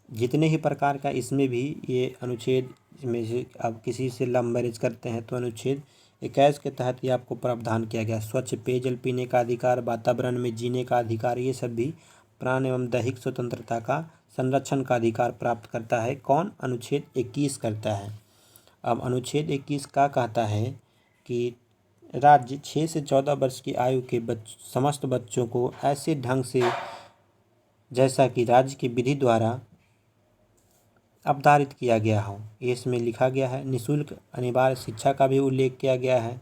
A: जितने ही प्रकार का इसमें भी ये अनुच्छेद में से अब किसी से लव मैरिज करते हैं तो अनुच्छेद 21 के तहत ये आपको प्रावधान किया गया। स्वच्छ पेयजल पीने का अधिकार, वातावरण में जीने का अधिकार, ये सब भी प्राण एवं दैहिक स्वतंत्रता का संरक्षण का अधिकार प्राप्त करता है। कौन? अनुच्छेद 21 करता है। अब अनुच्छेद 21 का कहता है कि राज्य 6 से 14 वर्ष की आयु के समस्त बच्चों को ऐसे ढंग से जैसा कि राज्य की विधि द्वारा अवधारित किया गया हो, ये इसमें लिखा गया है। निःशुल्क अनिवार्य शिक्षा का भी उल्लेख किया गया है।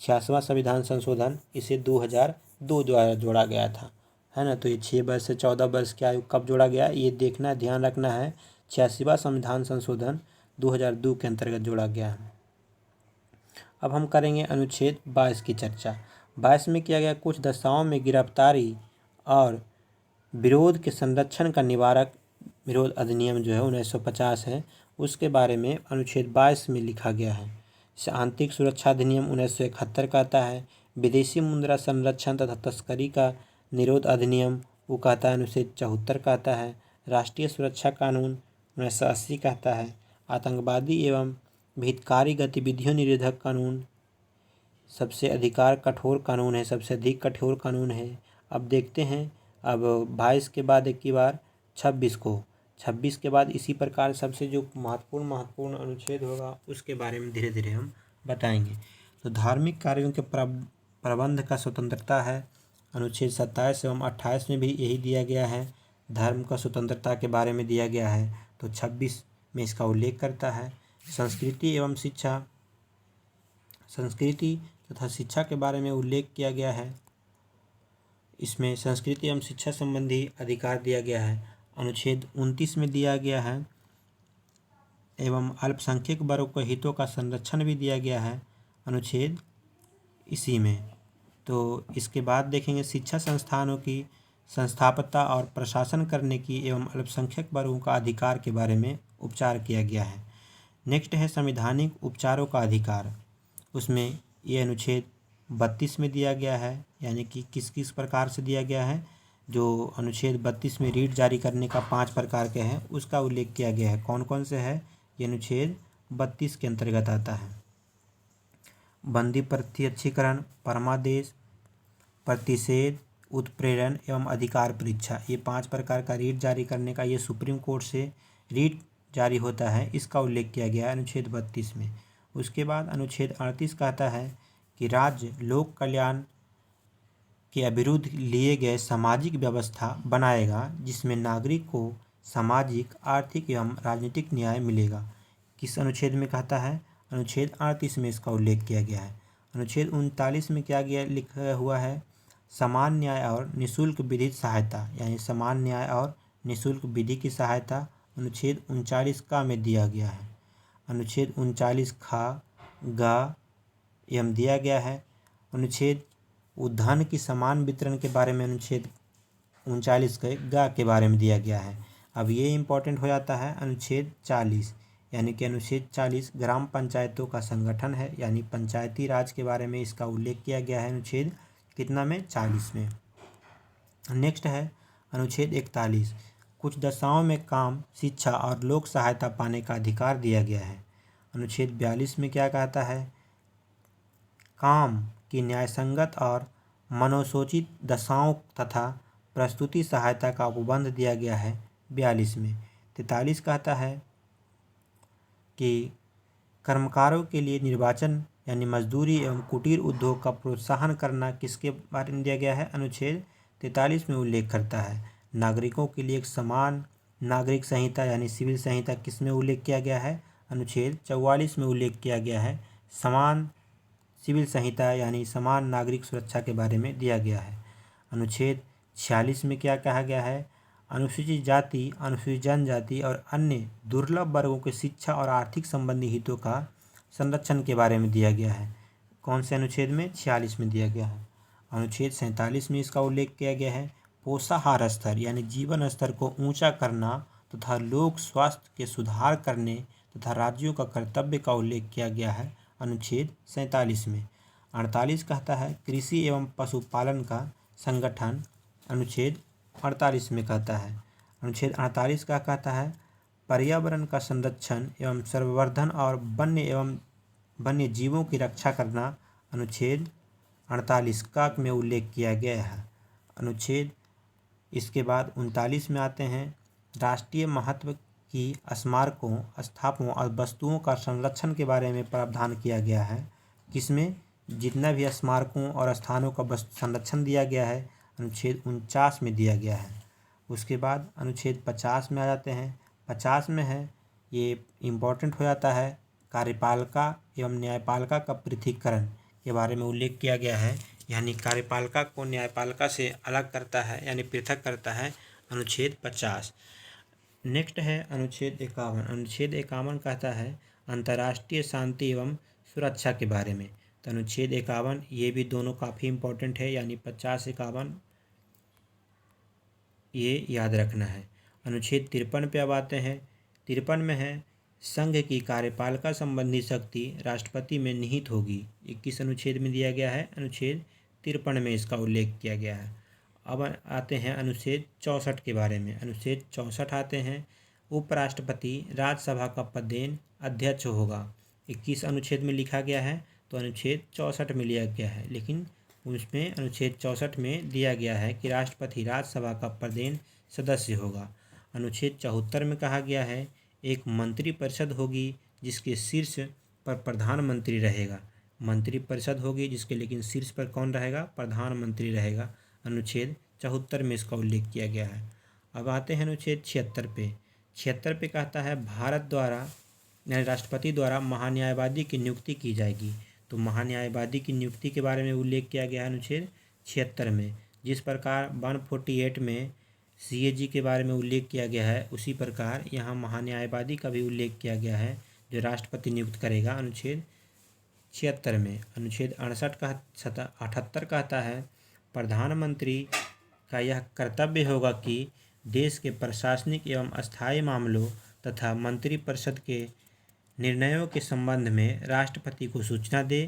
A: 86वां संविधान संशोधन इसे 2002 द्वारा जोड़ा गया था, है ना। तो ये 6 वर्ष से 14 वर्ष की आयु कब जोड़ा गया ये देखना, ध्यान रखना है। 86वां संविधान संशोधन 2002 के अंतर्गत जोड़ा गया है। अब हम करेंगे अनुच्छेद 22 की चर्चा। 22 में किया गया कुछ दशाओं में गिरफ्तारी और विरोध के संरक्षण का निवारक विरोध अधिनियम जो है 1950 है, उसके बारे में अनुच्छेद 22 में लिखा गया है। आंतरिक सुरक्षा अधिनियम 1971 कहता है। विदेशी मुद्रा संरक्षण तथा तस्करी का निरोध अधिनियम वो कहता है, अनुच्छेद 74 कहता है। राष्ट्रीय सुरक्षा कानून 1980 कहता है। आतंकवादी एवं हितकारी गतिविधियों निरोधक कानून सबसे कठोर कानून है, सबसे अधिक कठोर कानून है। अब देखते हैं, अब 22 के बाद एक ही बार 26 के बाद इसी प्रकार सबसे जो महत्वपूर्ण अनुच्छेद होगा उसके बारे में धीरे धीरे हम बताएंगे। तो धार्मिक कार्यों के प्रबंध का स्वतंत्रता है, अनुच्छेद 27 एवं 28 में भी यही दिया गया है। धर्म का स्वतंत्रता के बारे में दिया गया है, तो 26 में इसका उल्लेख करता है। संस्कृति तथा शिक्षा के बारे में उल्लेख किया गया है। इसमें संस्कृति एवं शिक्षा संबंधी अधिकार दिया गया है, अनुच्छेद 29 में दिया गया है। एवं अल्पसंख्यक वर्गों के हितों का संरक्षण भी दिया गया है, अनुच्छेद इसी में। तो इसके बाद देखेंगे शिक्षा संस्थानों की संस्थापकता और प्रशासन करने की एवं अल्पसंख्यक वर्गों का अधिकार के बारे में उपचार किया गया है। नेक्स्ट है संवैधानिक उपचारों का अधिकार। उसमें ये अनुच्छेद 32 में दिया गया है, यानी कि किस किस प्रकार से दिया गया है। जो अनुच्छेद 32 में रीट जारी करने का 5 प्रकार के हैं उसका उल्लेख किया गया है। कौन कौन से है? ये अनुच्छेद 32 के अंतर्गत आता है। बंदी प्रत्यक्षीकरण, परमादेश, प्रतिषेध, उत्प्रेरण एवं अधिकार परीक्षा, ये 5 प्रकार का रीट जारी करने का, ये सुप्रीम कोर्ट से रीट जारी होता है, इसका उल्लेख किया गया है अनुच्छेद 32 में। उसके बाद अनुच्छेद 38 कहता है कि राज्य लोक कल्याण के अविरुद्ध लिए गए सामाजिक व्यवस्था बनाएगा जिसमें नागरिक को सामाजिक, आर्थिक एवं राजनीतिक न्याय मिलेगा। किस अनुच्छेद में कहता है? अनुच्छेद 38 में इसका उल्लेख किया गया है। अनुच्छेद 39 में क्या गया लिखा हुआ है? समान न्याय और निःशुल्क विधिक सहायता, यानी समान न्याय और निःशुल्क विधि की सहायता अनुच्छेद 39 का में दिया गया है। अनुच्छेद 39 खा गा एवं दिया गया है। अनुच्छेद धन की समान वितरण के बारे में अनुच्छेद 39 के गा के बारे में दिया गया है। अब ये इम्पोर्टेंट हो जाता है अनुच्छेद 40, यानी कि अनुच्छेद 40 ग्राम पंचायतों का संगठन है, यानी पंचायती राज के बारे में इसका उल्लेख किया गया है अनुच्छेद कितना में, 40 में। नेक्स्ट है अनुच्छेद 41, कुछ दशाओं में काम, शिक्षा और लोक सहायता पाने का अधिकार दिया गया है। अनुच्छेद 42 में क्या कहता है, काम की न्यायसंगत और मनोचित दशाओं तथा प्रस्तुति सहायता का उपबंध दिया गया है 42 में। 43 कहता है कि कर्मकारों के लिए निर्वाचन यानी मजदूरी एवं कुटीर उद्योग का प्रोत्साहन करना किसके बारे में दिया गया है, अनुच्छेद 43 में उल्लेख करता है। नागरिकों के लिए एक समान नागरिक संहिता यानी सिविल संहिता किस में उल्लेख किया गया है, अनुच्छेद 44 में उल्लेख किया गया है। समान सिविल संहिता यानी समान नागरिक सुरक्षा के बारे में दिया गया है। अनुच्छेद 46 में क्या कहा गया है, अनुसूचित जाति, अनुसूचित जनजाति और अन्य दुर्लभ वर्गों के शिक्षा और आर्थिक संबंधी हितों का संरक्षण के बारे में दिया गया है। कौन से अनुच्छेद में, 46 में दिया गया है। अनुच्छेद 47 में इसका उल्लेख किया गया है। पोषाहार स्तर यानी जीवन स्तर को ऊंचा करना तथा लोक स्वास्थ्य के सुधार करने तथा राज्यों का कर्तव्य का उल्लेख किया गया है अनुच्छेद 47 में। 48 कहता है कृषि एवं पशुपालन का संगठन, अनुच्छेद 48 में कहता है। अनुच्छेद 48 का कहता है पर्यावरण का संरक्षण एवं संवर्धन और वन्य जीवों की रक्षा करना, अनुच्छेद 48 का में उल्लेख किया गया है। अनुच्छेद इसके बाद 39 में आते हैं, राष्ट्रीय महत्व की स्मारकों, स्थापनों और वस्तुओं का संरक्षण के बारे में प्रावधान किया गया है। किसमें, जितना भी स्मारकों और स्थानों का संरक्षण दिया गया है अनुच्छेद 49 में दिया गया है। उसके बाद अनुच्छेद 50 में आ जाते हैं। 50 में है, ये इम्पोर्टेंट हो जाता है, कार्यपालिका एवं न्यायपालिका का पृथक्करण के बारे में उल्लेख किया गया है, यानी कार्यपालिका को न्यायपालिका से अलग करता है यानी पृथक करता है, अनुच्छेद 50। नेक्स्ट है अनुच्छेद 51। अनुच्छेद 51 कहता है अंतर्राष्ट्रीय शांति एवं सुरक्षा के बारे में। तो अनुच्छेद 51 ये भी दोनों काफ़ी इम्पोर्टेंट है, यानी 50 51 ये याद रखना है। अनुच्छेद 53 पे अब आते हैं। 53 में है संघ की कार्यपालिका संबंधी शक्ति राष्ट्रपति में निहित होगी। 21 अनुच्छेद में दिया गया है, अनुच्छेद 53 में इसका उल्लेख किया गया है। अब आते हैं अनुच्छेद 64 के बारे में। अनुच्छेद 64 आते हैं उपराष्ट्रपति राज्यसभा का पदेन अध्यक्ष होगा। 21 अनुच्छेद में लिखा गया है, तो अनुच्छेद 64 में लिया गया है, लेकिन उसमें अनुच्छेद 64 में दिया गया है कि राष्ट्रपति राज्यसभा का पदेन सदस्य होगा। अनुच्छेद 74 में कहा गया है एक मंत्रिपरिषद होगी जिसके शीर्ष पर प्रधानमंत्री रहेगा। मंत्रिपरिषद होगी जिसके लेकिन शीर्ष पर कौन रहेगा, प्रधानमंत्री रहेगा। अनुच्छेद 74 में इसका उल्लेख किया गया है। अब आते हैं अनुच्छेद 76 पे। 76 पे कहता है भारत द्वारा यानी राष्ट्रपति द्वारा महान्यायवादी की नियुक्ति की जाएगी। तो महान्यायवादी की नियुक्ति के बारे में उल्लेख किया गया है अनुच्छेद 76 में। जिस प्रकार 148 में CAG के बारे में उल्लेख किया गया है, उसी प्रकार यहाँ महान्यायवादी का भी उल्लेख किया गया है जो राष्ट्रपति नियुक्त करेगा अनुच्छेद 76 में। अनुच्छेद 78 कहता है प्रधानमंत्री का यह कर्तव्य होगा कि देश के प्रशासनिक एवं अस्थायी मामलों तथा मंत्रिपरिषद के निर्णयों के संबंध में राष्ट्रपति को सूचना दे।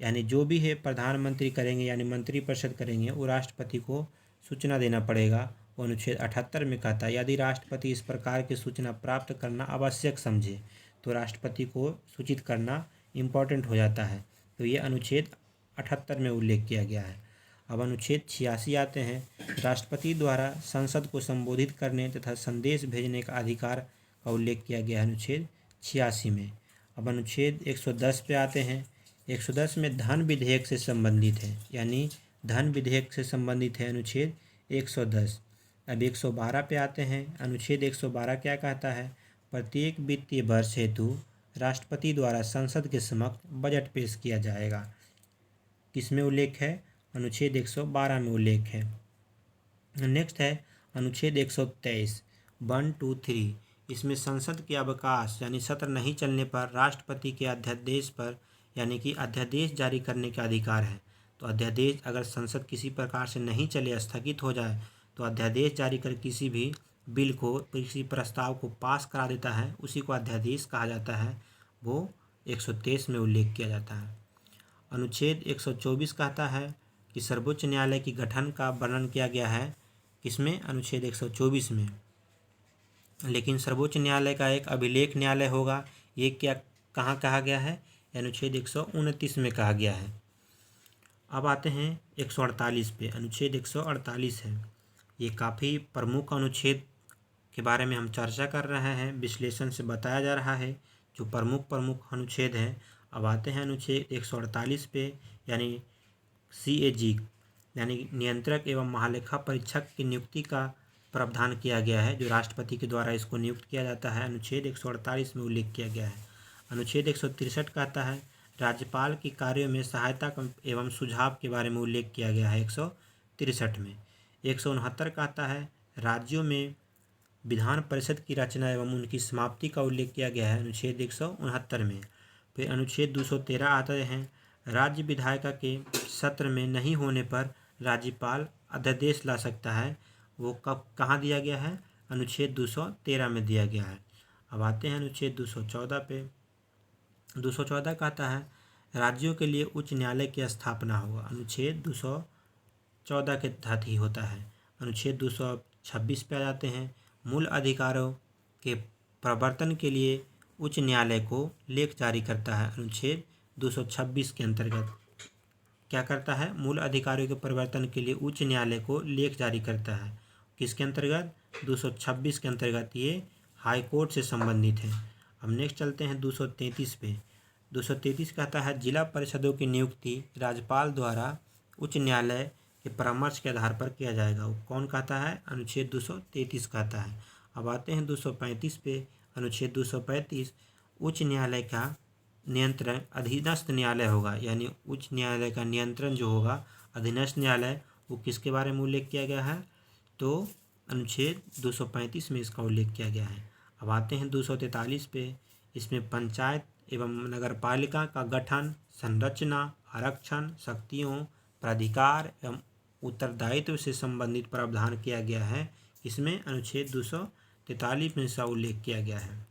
A: यानी जो भी है प्रधानमंत्री करेंगे यानी मंत्रिपरिषद करेंगे, वो राष्ट्रपति को सूचना देना पड़ेगा। वो अनुच्छेद 78 में कहता है यदि राष्ट्रपति इस प्रकार की सूचना प्राप्त करना आवश्यक समझे तो राष्ट्रपति को सूचित करना इम्पॉर्टेंट हो जाता है। तो ये अनुच्छेद 78 में उल्लेख किया गया है। अब अनुच्छेद 86 आते हैं। राष्ट्रपति द्वारा संसद को संबोधित करने तथा संदेश भेजने का अधिकार का उल्लेख किया गया है अनुच्छेद 86 में। अब अनुच्छेद 110 पे आते हैं। 110 में धन विधेयक से संबंधित है, यानी धन विधेयक से संबंधित है अनुच्छेद 110। अब 112 पे आते हैं। अनुच्छेद 112 क्या कहता है, प्रत्येक वित्तीय वर्ष हेतु राष्ट्रपति द्वारा संसद के समक्ष बजट पेश किया जाएगा। किसमें उल्लेख है, अनुच्छेद 112 में उल्लेख है। नेक्स्ट है अनुच्छेद 123 1, 2, 3। इसमें संसद के अवकाश यानी सत्र नहीं चलने पर राष्ट्रपति के अध्यादेश पर यानी कि अध्यादेश जारी करने का अधिकार है। तो अध्यादेश अगर संसद किसी प्रकार से नहीं चले, स्थगित हो जाए, तो अध्यादेश जारी कर किसी भी बिल को, किसी प्रस्ताव को पास करा देता है, उसी को अध्यादेश कहा जाता है, वो 123 में उल्लेख किया जाता है। अनुच्छेद 124 कहता है कि सर्वोच्च न्यायालय की गठन का वर्णन किया गया है किसमें? अनुच्छेद 124 में। लेकिन सर्वोच्च न्यायालय का एक अभिलेख न्यायालय होगा, ये क्या कहाँ कहा गया है? अनुच्छेद 129 में कहा गया है। अब आते हैं 148 पे। अनुच्छेद 148 है, ये काफ़ी प्रमुख अनुच्छेद के बारे में हम चर्चा कर रहे हैं, विश्लेषण से बताया जा रहा है जो प्रमुख अनुच्छेद है। अब आते हैं अनुच्छेद 148 पे, यानी CAG यानी नियंत्रक एवं महालेखा परीक्षक की नियुक्ति का प्रावधान किया गया है, जो राष्ट्रपति के द्वारा इसको नियुक्त किया जाता है, अनुच्छेद 148 में उल्लेख किया गया है। अनुच्छेद 163 कहता है राज्यपाल की कार्यों में सहायता एवं सुझाव के बारे में उल्लेख किया गया है 163 में। 169 कहता है राज्यों में विधान परिषद की रचना एवं उनकी समाप्ति का उल्लेख किया गया है, अनुच्छेद 169 में। फिर अनुच्छेद 213 आते हैं राज्य विधायिका के सत्र में नहीं होने पर राज्यपाल अध्यादेश ला सकता है, वो कब कहाँ दिया गया है? अनुच्छेद 213 में दिया गया है। अब आते हैं अनुच्छेद 214 पे। 214 कहता है राज्यों के लिए उच्च न्यायालय की स्थापना होगा, अनुच्छेद 214 के तहत ही होता है। अनुच्छेद 226 पे आ जाते हैं मूल अधिकारों के प्रवर्तन के लिए उच्च न्यायालय को लेख जारी करता है, अनुच्छेद 226 के अंतर्गत क्या करता है? मूल अधिकारों के परिवर्तन के लिए उच्च न्यायालय को लेख जारी करता है। किसके अंतर्गत? 226 के अंतर्गत, ये हाई कोर्ट से संबंधित है। अब नेक्स्ट चलते हैं 233 पे। 233 कहता है जिला परिषदों की नियुक्ति राज्यपाल द्वारा उच्च न्यायालय के परामर्श के आधार पर किया जाएगा, वो कौन कहता है? अनुच्छेद 233 कहता है। अब आते हैं 235 पे। अनुच्छेद 235 उच्च न्यायालय का नियंत्रण अधीनस्थ न्यायालय होगा, यानी उच्च न्यायालय का नियंत्रण जो होगा अधीनस्थ न्यायालय, वो किसके बारे में उल्लेख किया गया है? तो अनुच्छेद 235 में इसका उल्लेख किया गया है। अब आते हैं 243 पे। इसमें पंचायत एवं नगरपालिका का गठन, संरचना, आरक्षण, शक्तियों, प्राधिकार एवं उत्तरदायित्व से संबंधित प्रावधान किया गया है। इसमें अनुच्छेद 243 में इसका उल्लेख किया गया है।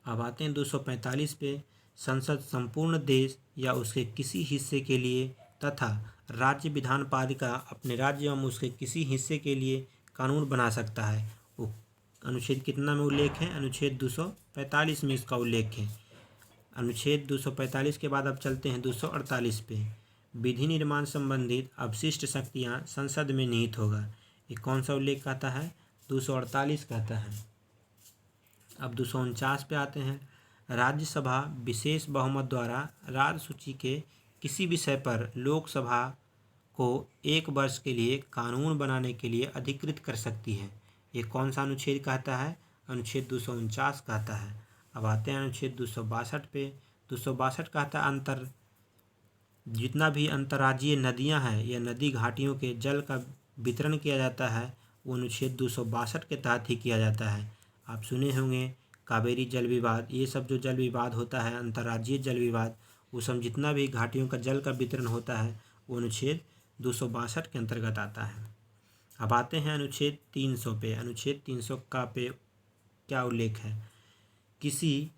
A: अब आते हैं 245 पे। संसद संपूर्ण देश या उसके किसी हिस्से के लिए तथा राज्य विधान पालिका अपने राज्य एवं उसके किसी हिस्से के लिए कानून बना सकता है, वो अनुच्छेद कितना में उल्लेख है? अनुच्छेद 245 में इसका उल्लेख है। अनुच्छेद 245 के बाद अब चलते हैं 248 पे। विधि निर्माण संबंधित अवशिष्ट शक्तियाँ संसद में निहित होगा, ये कौन सा उल्लेख कहता है? 248 कहता है। अब 249 पे आते हैं। राज्यसभा विशेष बहुमत द्वारा राज्य सूची के किसी विषय पर लोकसभा को 1 वर्ष के लिए कानून बनाने के लिए अधिकृत कर सकती है, ये कौन सा अनुच्छेद कहता है? अनुच्छेद 249 कहता है। अब आते हैं अनुच्छेद 262 पे। 262 कहता है जितना भी अंतर्राज्यीय नदियां हैं या नदी घाटियों के जल का वितरण किया जाता है, वो अनुच्छेद 262 के तहत ही किया जाता है। आप सुने होंगे कावेरी जल विवाद, ये सब जो जल विवाद होता है, अंतर्राज्यीय जल विवाद, वो सब जितना भी घाटियों का जल का वितरण होता है, वो अनुच्छेद 262 के अंतर्गत आता है। अब आते हैं अनुच्छेद 300 पे। अनुच्छेद 300 का पे क्या उल्लेख है? किसी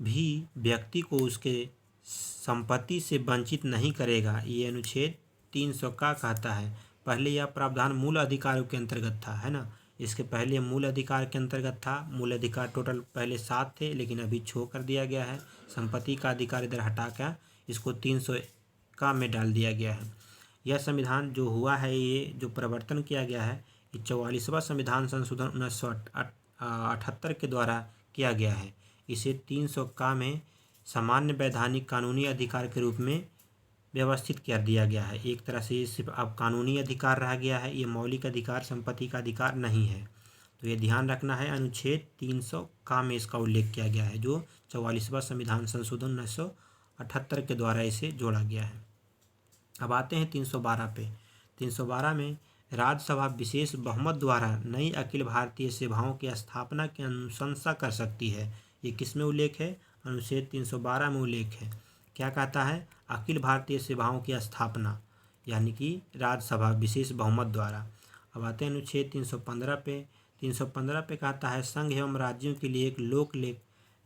A: भी व्यक्ति को उसके संपत्ति से वंचित नहीं करेगा, ये अनुच्छेद 300 का कहता है। पहले यह प्रावधान मूल अधिकारों के अंतर्गत था, है ना, इसके पहले मूल अधिकार के अंतर्गत था। मूल अधिकार टोटल पहले 7 थे, लेकिन अभी छो कर दिया गया है। संपत्ति का अधिकार इधर हटा कर इसको 300 का में डाल दिया गया है। यह संविधान जो हुआ है, ये जो प्रवर्तन किया गया है, ये 44वां संविधान संशोधन 1978 के द्वारा किया गया है। इसे 300 का में सामान्य वैधानिक कानूनी अधिकार के रूप में व्यवस्थित कर दिया गया है। एक तरह से ये सिर्फ अब कानूनी अधिकार रह गया है, ये मौलिक अधिकार, संपत्ति का अधिकार नहीं है। तो ये ध्यान रखना है, अनुच्छेद 300 का में इसका उल्लेख किया गया है, जो 44वां संविधान संशोधन 1978 के द्वारा इसे जोड़ा गया है। अब आते हैं 312 पे। 312 में राज्यसभा विशेष बहुमत द्वारा नई अखिल भारतीय सभाओं की स्थापना की अनुशंसा कर सकती है, ये किस में उल्लेख है? अनुच्छेद 312 में उल्लेख है। क्या कहता है? अखिल भारतीय सभाओं की स्थापना, यानी कि राज्यसभा विशेष बहुमत द्वारा। अब आते हैं अनुच्छेद 315 पे। 315 पे कहता है संघ एवं राज्यों के लिए एक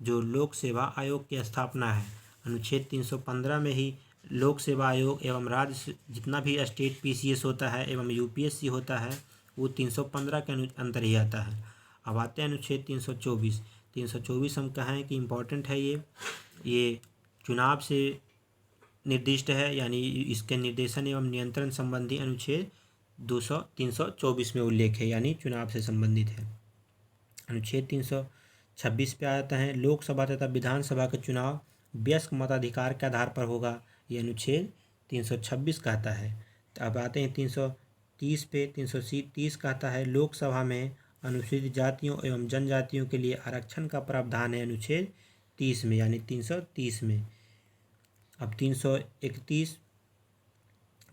A: जो लोक सेवा आयोग की स्थापना है। अनुच्छेद 315 में ही लोक सेवा आयोग एवं राज्य जितना भी स्टेट PCS होता है एवं UPSC होता है वो 315 के अंतर ही आता है। अब आते हैं अनुच्छेद 324। 324 हम कहें कि इम्पोर्टेंट है ये चुनाव से निर्दिष्ट है, यानी इसके निर्देशन एवं नियंत्रण संबंधी अनुच्छेद 324 में उल्लेख है, यानी चुनाव से संबंधित है। अनुच्छेद 326 पे आता है लोकसभा तथा विधानसभा का चुनाव वयस्क मताधिकार के आधार पर होगा, ये अनुच्छेद 326 कहता है। तो अब आते हैं 330 पे। 330 कहता है लोकसभा में अनुसूचित जातियों एवं जनजातियों के लिए आरक्षण का प्रावधान है अनुच्छेद 30 में, यानी 330 में। अब 331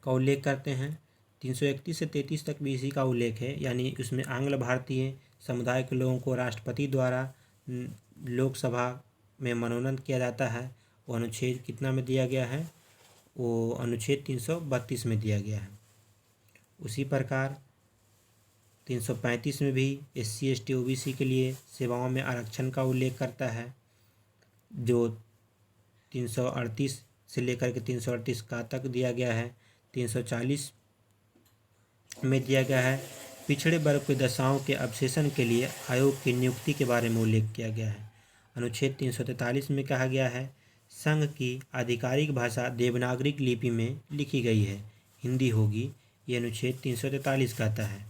A: का उल्लेख करते हैं। 331 से 33 तक भी इसी का उल्लेख है, यानी उसमें आंग्ल भारतीय समुदाय के लोगों को राष्ट्रपति द्वारा लोकसभा में मनोनयन किया जाता है। वो अनुच्छेद कितना में दिया गया है? वो अनुच्छेद 332 में दिया गया है। उसी प्रकार 335 में भी SC ST OBC के लिए सेवाओं में आरक्षण का उल्लेख करता है, जो 338 से लेकर के 338 का तक दिया गया है। 340 में दिया गया है पिछड़े वर्ग की दशाओं के अवशेषण के लिए आयोग की नियुक्ति के बारे में उल्लेख किया गया है। अनुच्छेद 343 में कहा गया है संघ की आधिकारिक भाषा देवनागरी लिपि में लिखी गई है, हिंदी होगी, ये अनुच्छेद 343 कहता है।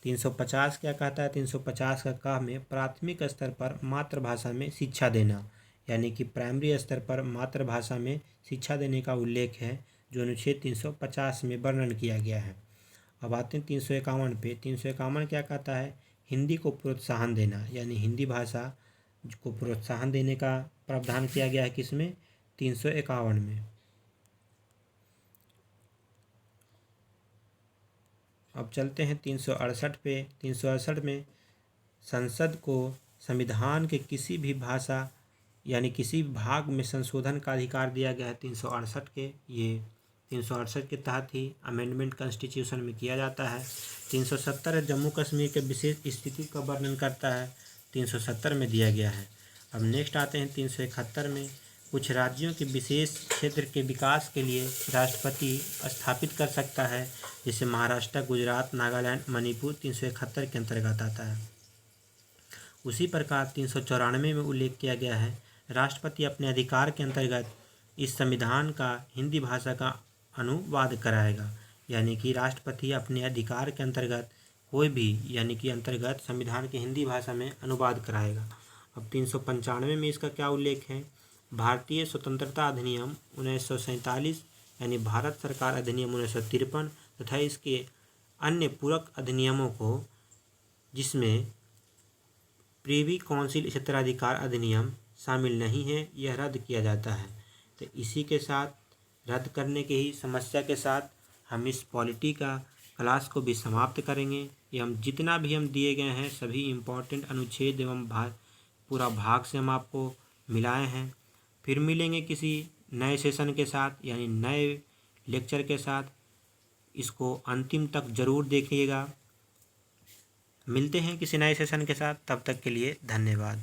A: 350 क्या कहता है? 350 का क में प्राथमिक स्तर पर मातृभाषा में शिक्षा देना, यानी कि प्राइमरी स्तर पर मातृभाषा में शिक्षा देने का उल्लेख है, जो अनुच्छेद 350 में वर्णन किया गया है। अब आते हैं 351 पे। 351 क्या कहता है? हिंदी को प्रोत्साहन देना, यानी हिंदी भाषा को प्रोत्साहन देने का प्रावधान किया गया है किसमें? 351 में। अब चलते हैं 368 पे। 368 में संसद को संविधान के किसी भी भाषा यानी किसी भी भाग में संशोधन का अधिकार दिया गया है 368 के। ये 368 के तहत ही अमेंडमेंट कॉन्स्टिट्यूशन में किया जाता है। 370 जम्मू कश्मीर के विशेष स्थिति का वर्णन करता है, 370 में दिया गया है। अब नेक्स्ट आते हैं 371 में। कुछ राज्यों के विशेष क्षेत्र के विकास के लिए राष्ट्रपति स्थापित कर सकता है, जैसे महाराष्ट्र, गुजरात, नागालैंड, मणिपुर 371 के अंतर्गत आता है। उसी प्रकार 394 में उल्लेख किया गया है राष्ट्रपति अपने अधिकार के अंतर्गत इस संविधान का हिंदी भाषा का अनुवाद कराएगा, यानी कि राष्ट्रपति अपने अधिकार के अंतर्गत कोई भी यानी कि अंतर्गत संविधान के हिंदी भाषा में अनुवाद कराएगा। अब 395 में इसका क्या उल्लेख है? भारतीय स्वतंत्रता अधिनियम 1947 यानी भारत सरकार अधिनियम 1953 तथा इसके अन्य पूरक अधिनियमों को, जिसमें प्रिवी काउंसिल क्षेत्राधिकार अधिनियम शामिल नहीं है, यह रद्द किया जाता है। तो इसी के साथ रद्द करने के ही समस्या के साथ हम इस पॉलिटी का क्लास को भी समाप्त करेंगे। एवं जितना भी हम दिए गए हैं सभी इम्पोर्टेंट अनुच्छेद एवं पूरा भाग से हम आपको मिलाए हैं। फिर मिलेंगे किसी नए सेशन के साथ यानी नए लेक्चर के साथ। इसको अंतिम तक ज़रूर देखिएगा। मिलते हैं किसी नए सेशन के साथ, तब तक के लिए धन्यवाद।